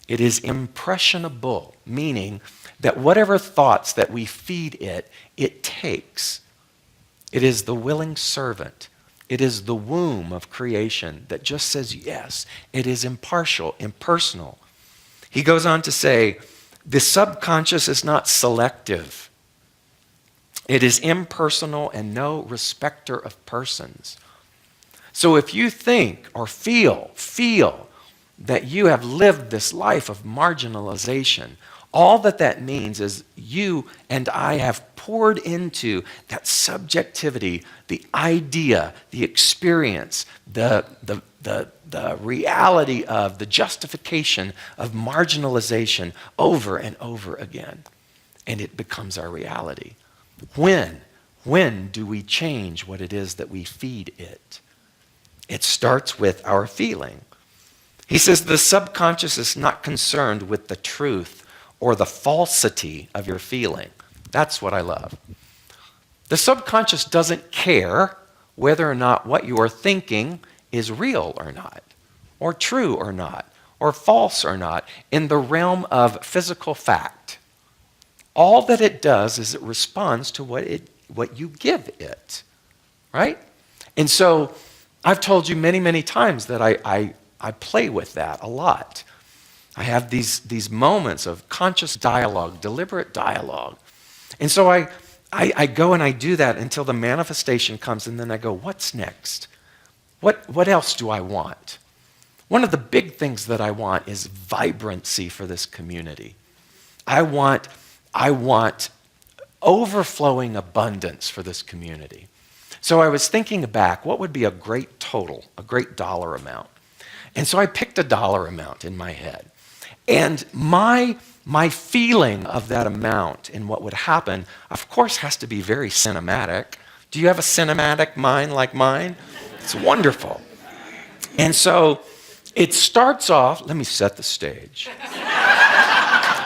It is impressionable, meaning that whatever thoughts that we feed it, it takes. It is the willing servant. It is the womb of creation that just says yes. It is impartial, impersonal. He goes on to say, the subconscious is not selective. It is impersonal and no respecter of persons. So if you think or feel that you have lived this life of marginalization, all that means is you and I have poured into that subjectivity, the idea, the experience, the reality of the justification of marginalization over and over again. And it becomes our reality. When do we change what it is that we feed it? It starts with our feeling. He says the subconscious is not concerned with the truth or the falsity of your feeling. That's what I love. The subconscious doesn't care whether or not what you are thinking is real or not, or true or not, or false or not, in the realm of physical fact. All that it does is it responds to what you give it, right? And so I've told you many, many times that I play with that a lot. I have these moments of conscious dialogue, deliberate dialogue. And so I go and I do that until the manifestation comes, and then I go, what's next? What else do I want? One of the big things that I want is vibrancy for this community. I want overflowing abundance for this community. So I was thinking back, what would be a great total, a great dollar amount? And so I picked a dollar amount in my head. And my feeling of that amount and what would happen, of course, has to be very cinematic. Do you have a cinematic mind like mine? It's wonderful. And so it starts off, let me set the stage.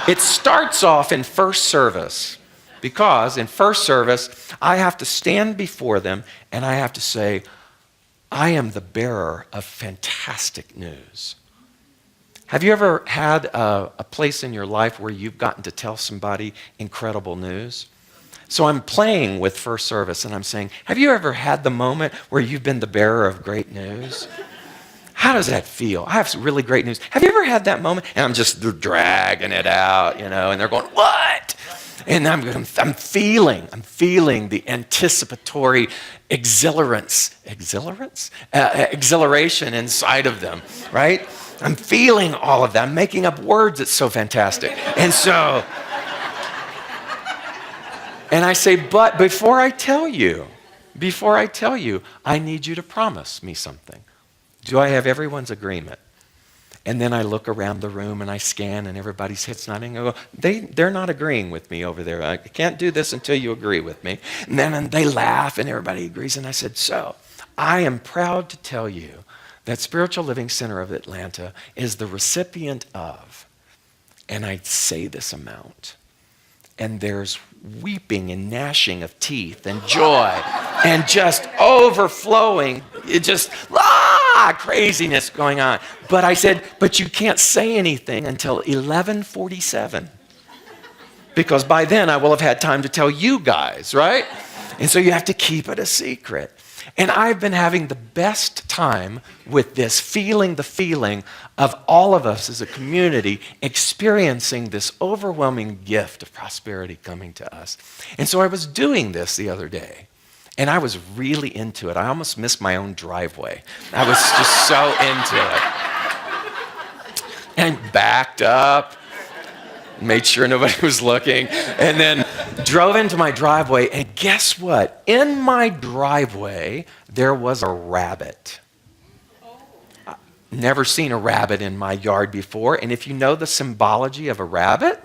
It starts off in first service, because in first service, I have to stand before them and I have to say, I am the bearer of fantastic news. Have you ever had a place in your life where you've gotten to tell somebody incredible news? So I'm playing with first service and I'm saying, have you ever had the moment where you've been the bearer of great news? How does that feel? I have some really great news. Have you ever had that moment? And I'm just dragging it out, and they're going, what? And I'm feeling the anticipatory exhilaration inside of them, right? I'm feeling all of that. I'm making up words. It's so fantastic. And I say, but before I tell you, I need you to promise me something. Do I have everyone's agreement? And then I look around the room and I scan and everybody's head's nodding. I go, they're not agreeing with me over there. I can't do this until you agree with me. And then they laugh and everybody agrees. And I said, so I am proud to tell you that Spiritual Living Center of Atlanta is the recipient of, and I say this amount, and there's weeping and gnashing of teeth and joy and just overflowing, craziness going on. But I said, but you can't say anything until 11:47, because by then I will have had time to tell you guys, right? And so you have to keep it a secret. And I've been having the best time with this, feeling the feeling of all of us as a community experiencing this overwhelming gift of prosperity coming to us. And so I was doing this the other day, and I was really into it. I almost missed my own driveway. I was just so into it. And I backed up, made sure nobody was looking, and then drove into my driveway, and guess what? In my driveway, there was a rabbit. Never seen a rabbit in my yard before, and if you know the symbology of a rabbit,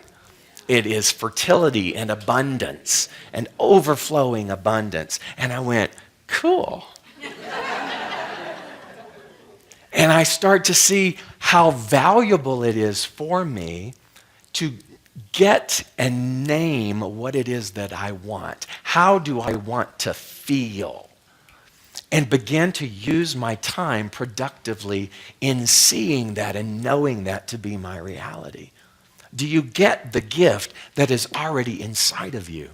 it is fertility and abundance and overflowing abundance. And I went, cool. And I start to see how valuable it is for me to get and name what it is that I want. How do I want to feel? And begin to use my time productively in seeing that and knowing that to be my reality. Do you get the gift that is already inside of you?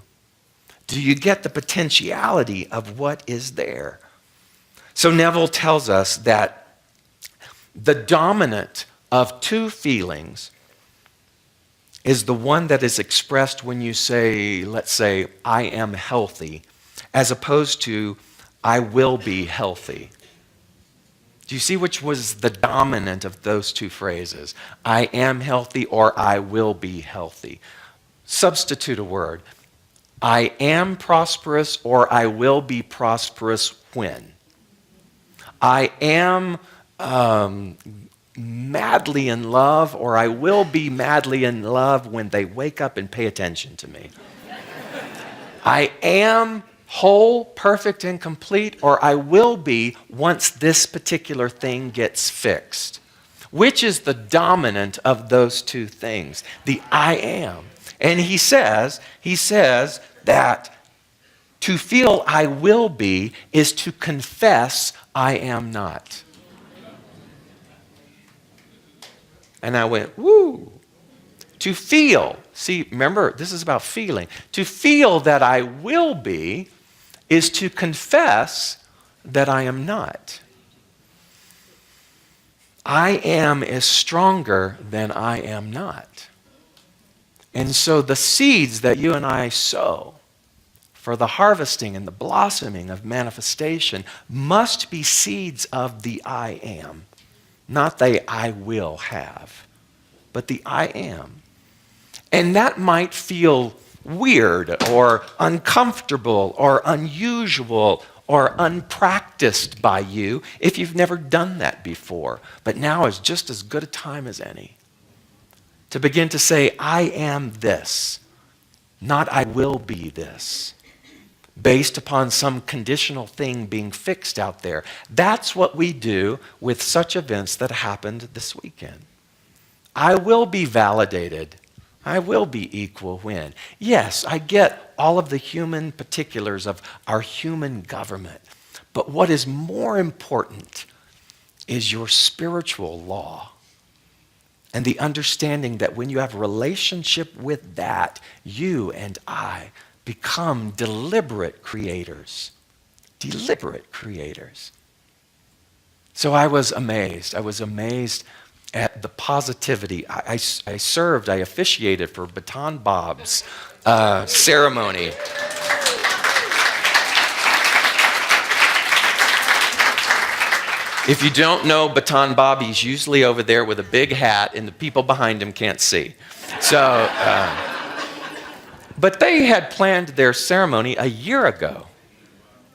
Do you get the potentiality of what is there? So Neville tells us that the dominant of two feelings is the one that is expressed when you say, let's say, I am healthy, as opposed to, I will be healthy. Do you see which was the dominant of those two phrases? I am healthy or I will be healthy. Substitute a word. I am prosperous or I will be prosperous when? I am madly in love, or I will be madly in love when they wake up and pay attention to me. I am whole, perfect, and complete, or I will be once this particular thing gets fixed. Which is the dominant of those two things? The I am. And he says that to feel I will be is to confess I am not. And I went, woo. To feel, see, remember, this is about feeling. To feel that I will be is to confess that I am not. I am is stronger than I am not. And so the seeds that you and I sow for the harvesting and the blossoming of manifestation must be seeds of the I am. Not the I will have, but the I am. And that might feel weird or uncomfortable or unusual or unpracticed by you if you've never done that before. But now is just as good a time as any to begin to say, I am this, not I will be this, based upon some conditional thing being fixed out there. That's what we do with such events that happened this weekend. I will be validated. I will be equal when. Yes, I get all of the human particulars of our human government. But what is more important is your spiritual law and the understanding that when you have a relationship with that, you and I become deliberate creators. Deliberate creators. So I was amazed. I was amazed at the positivity. I officiated for Baton Bob's ceremony. If you don't know Baton Bob, he's usually over there with a big hat and the people behind him can't see. So, but they had planned their ceremony a year ago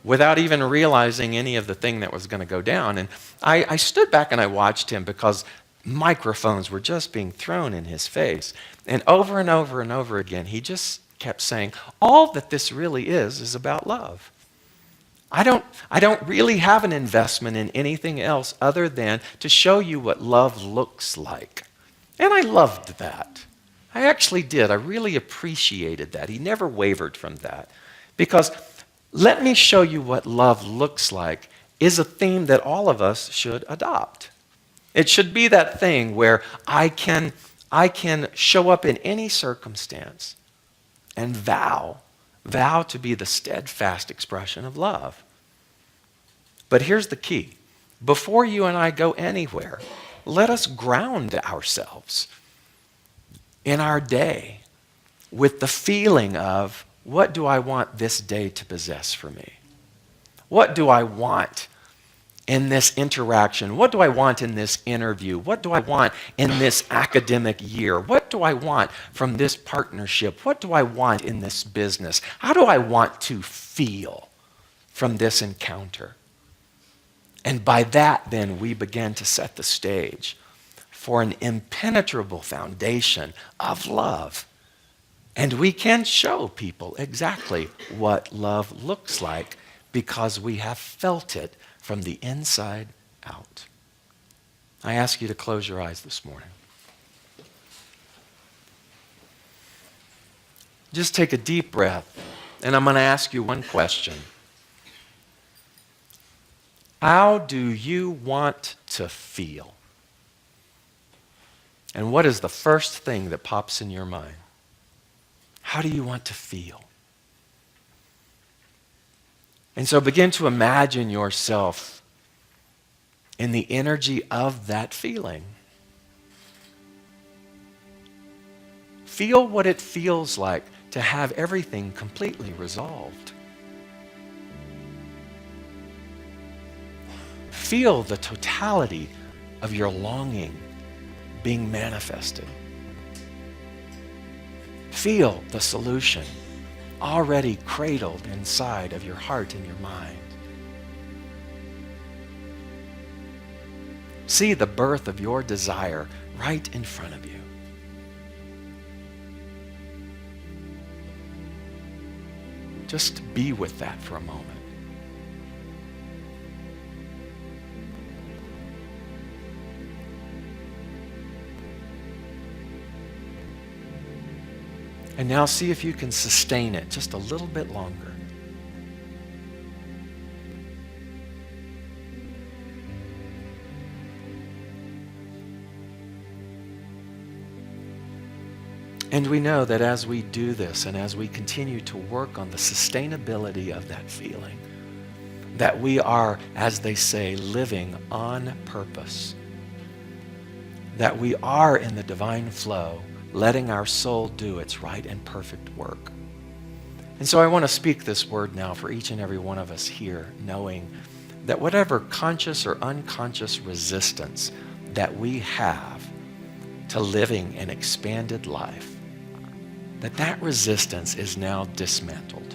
without even realizing any of the thing that was going to go down. And I stood back and I watched him because microphones were just being thrown in his face. And over and over and over again, he just kept saying, all that this really is about love. I don't really have an investment in anything else other than to show you what love looks like. And I loved that. I actually did. I really appreciated that. He never wavered from that. Because let me show you what love looks like is a theme that all of us should adopt. It should be that thing where I can show up in any circumstance and vow to be the steadfast expression of love. But here's the key. Before you and I go anywhere, let us ground ourselves in our day with the feeling of, what do I want this day to possess for me? What do I want in this interaction? What do I want in this interview? What do I want in this academic year? What do I want from this partnership? What do I want in this business? How do I want to feel from this encounter? And by that, then, we begin to set the stage for an impenetrable foundation of love. And we can show people exactly what love looks like because we have felt it from the inside out. I ask you to close your eyes this morning. Just take a deep breath, and I'm going to ask you one question. How do you want to feel? And what is the first thing that pops in your mind? How do you want to feel? And so begin to imagine yourself in the energy of that feeling. Feel what it feels like to have everything completely resolved. Feel the totality of your longing being manifested. Feel the solution already cradled inside of your heart and your mind. See the birth of your desire right in front of you. Just be with that for a moment. And now see if you can sustain it just a little bit longer. And we know that as we do this and as we continue to work on the sustainability of that feeling, that we are, as they say, living on purpose. That we are in the divine flow, letting our soul do its right and perfect work. And so I want to speak this word now for each and every one of us here, knowing that whatever conscious or unconscious resistance that we have to living an expanded life, that resistance is now dismantled.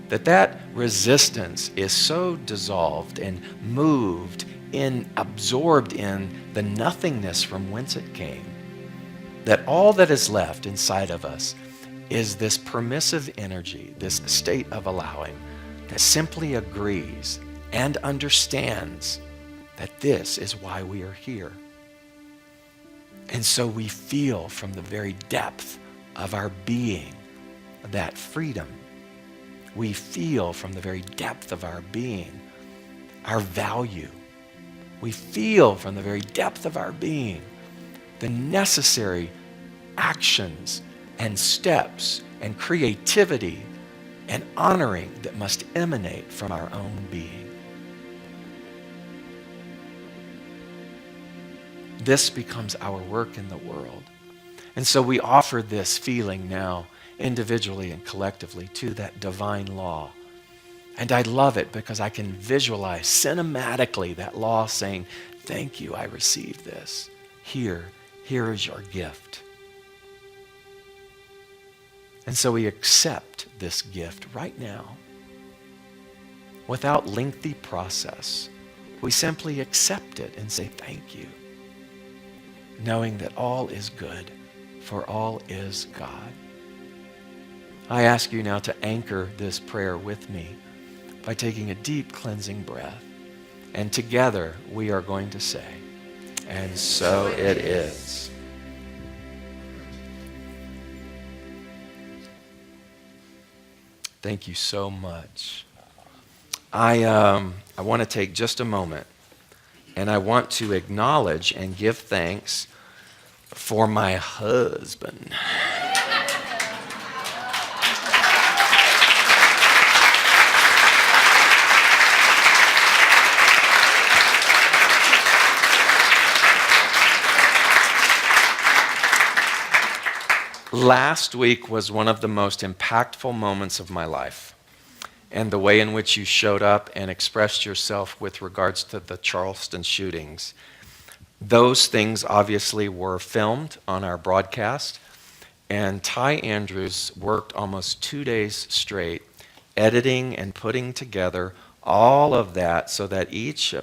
that resistance is so dissolved and moved in, absorbed in the nothingness from whence it came, that all that is left inside of us is this permissive energy, this state of allowing that simply agrees and understands that this is why we are here. And so we feel from the very depth of our being that freedom. We feel from the very depth of our being our value. We feel from the very depth of our being the necessary actions and steps and creativity and honoring that must emanate from our own being. This becomes our work in the world. And so we offer this feeling now individually and collectively to that divine law. And I love it because I can visualize cinematically that law saying, thank you, I received this. Here is your gift. And so we accept this gift right now without lengthy process. We simply accept it and say thank you, knowing that all is good, for all is God. I ask you now to anchor this prayer with me by taking a deep cleansing breath. And together we are going to say, and so it is. Thank you so much. I want to take just a moment and I want to acknowledge and give thanks for my husband. Last week was one of the most impactful moments of my life, and the way in which you showed up and expressed yourself with regards to the Charleston shootings. Those things obviously were filmed on our broadcast, and Ty Andrews worked almost 2 days straight editing and putting together all of that so that each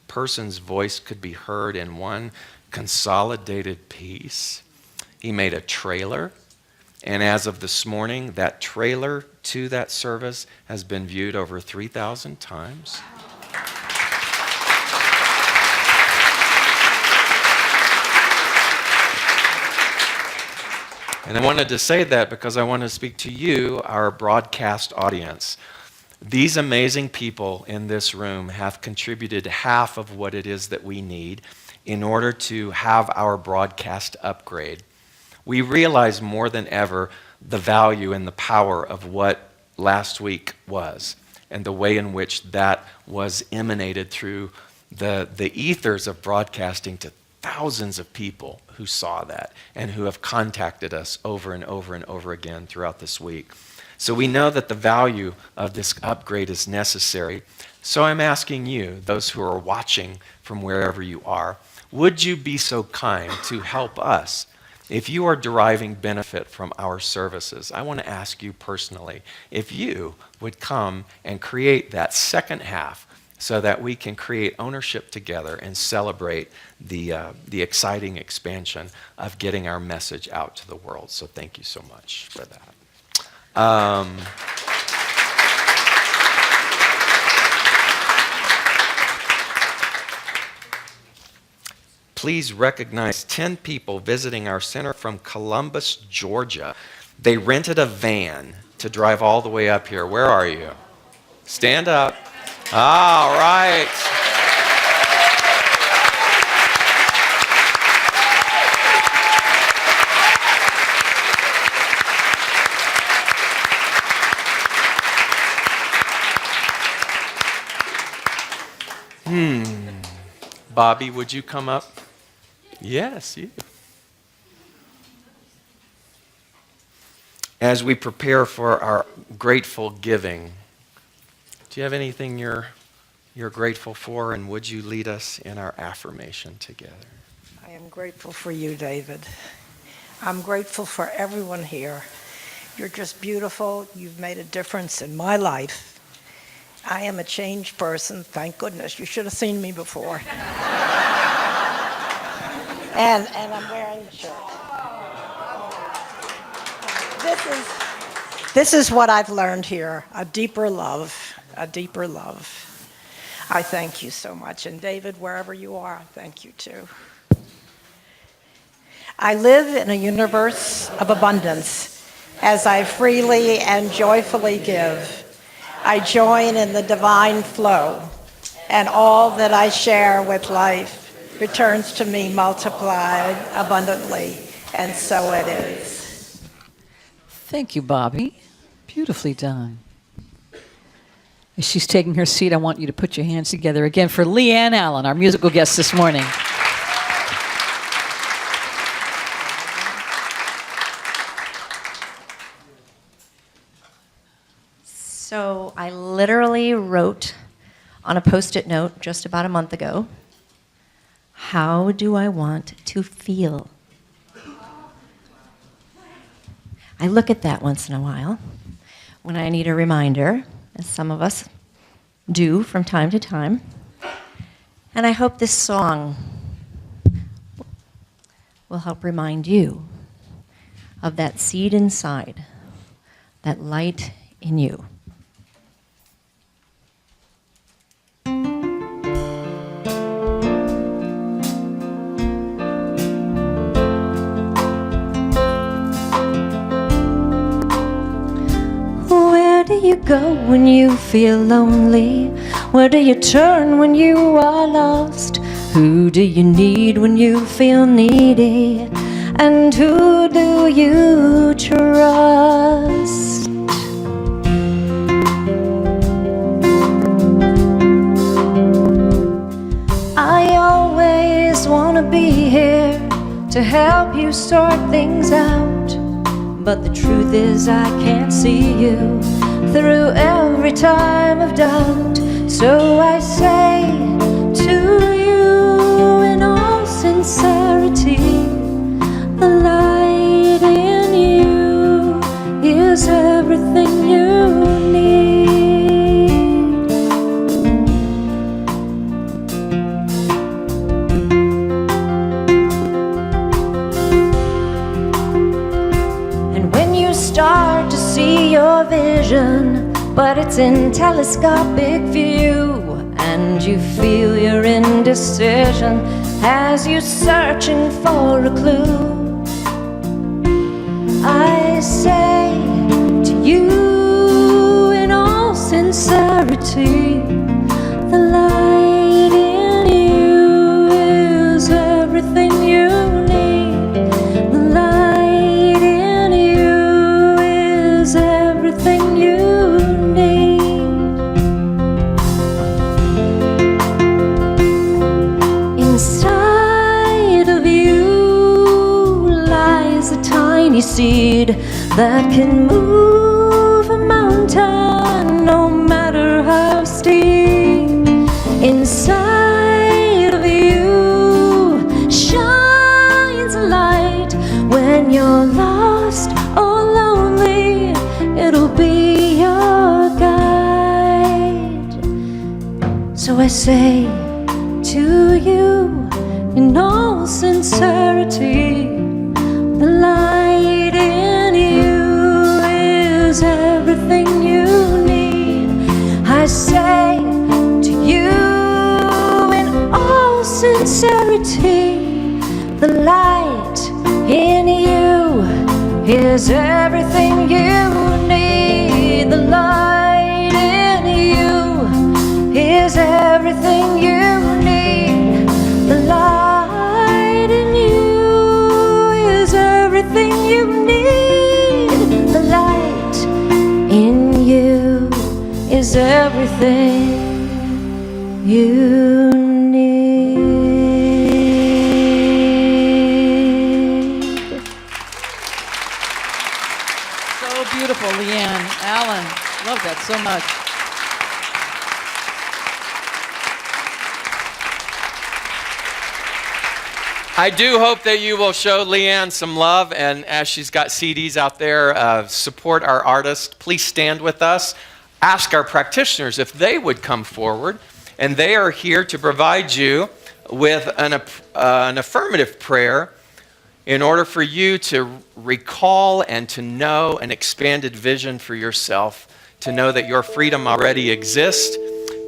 person's voice could be heard in one consolidated piece. He made a trailer. And as of this morning, that trailer to that service has been viewed over 3,000 times. And I wanted to say that because I want to speak to you, our broadcast audience. These amazing people in this room have contributed half of what it is that we need in order to have our broadcast upgrade. We realize more than ever the value and the power of what last week was and the way in which that was emanated through the ethers of broadcasting to thousands of people who saw that and who have contacted us over and over and over again throughout this week. So we know that the value of this upgrade is necessary. So I'm asking you, those who are watching from wherever you are, would you be so kind to help us? If you are deriving benefit from our services, I want to ask you personally if you would come and create that second half so that we can create ownership together and celebrate the exciting expansion of getting our message out to the world. So thank you so much for that. Please recognize 10 people visiting our center from Columbus, Georgia. They rented a van to drive all the way up here. Where are you? Stand up. All right. Bobby, would you come up? Yes, you. As we prepare for our grateful giving, do you have anything you're grateful for, and would you lead us in our affirmation together? I am grateful for you, David. I'm grateful for everyone here. You're just beautiful. You've made a difference in my life. I am a changed person, thank goodness. You should have seen me before. and I'm wearing the shirt. This is what I've learned here, a deeper love, a deeper love. I thank you so much. And David, wherever you are, I thank you too. I live in a universe of abundance as I freely and joyfully give. I join in the divine flow, and all that I share with life returns to me multiplied abundantly, and so it is. Thank you, Bobby. Beautifully done. As she's taking her seat, I want you to put your hands together again for Leanne Allen, our musical guest this morning. So I literally wrote on a Post-it note just about a month ago, how do I want to feel? I look at that once in a while when I need a reminder, as some of us do from time to time. And I hope this song will help remind you of that seed inside, that light in you. Where do you go when you feel lonely? Where do you turn when you are lost? Who do you need when you feel needy? And who do you trust? I always want to be here to help you sort things out. But the truth is I can't see you through every time of doubt. So I say to you in all sincerity, the light in you is everything you need. Start to see your vision, but it's in telescopic view, and you feel your indecision as you're searching for a clue. I say to you in all sincerity, the light in you is everything you need. The light in you is everything you need. Inside of you lies a tiny seed that can move a mountain no matter how steep. Inside of you shines a light. When you're lost or lonely, it'll be your guide. So I say to you in all sincerity, the light in you is everything you need. I say to you in all sincerity, the light in you is everything you need. The light in you is everything you need. The light in you is everything you need. The light in you is everything you need. So beautiful, Leanne Allen. Love that so much. I do hope that you will show Leanne some love, and as she's got CDs out there, support our artist. Please stand with us. Ask our practitioners if they would come forward, and they are here to provide you with an affirmative prayer in order for you to recall and to know an expanded vision for yourself, to know that your freedom already exists.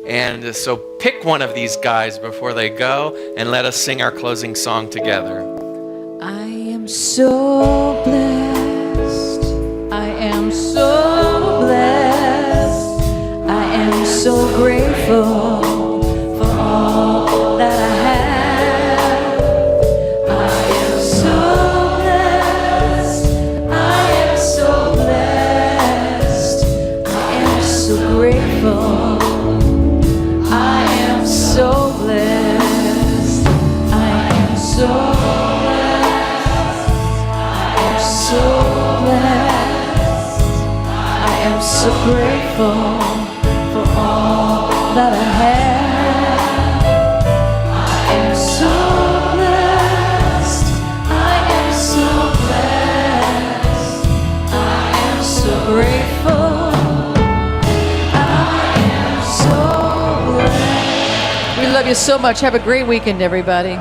And so pick one of these guys before they go, and let us sing our closing song together. I am so blessed. I am so blessed. I am so grateful for all that I have. I am so blessed. I am so blessed. I am so grateful. I am so blessed. I am so blessed. I am so blessed. I am so grateful for all that I have. I am so blessed. I am so blessed. I am so grateful. We love you so much. Have a great weekend, everybody.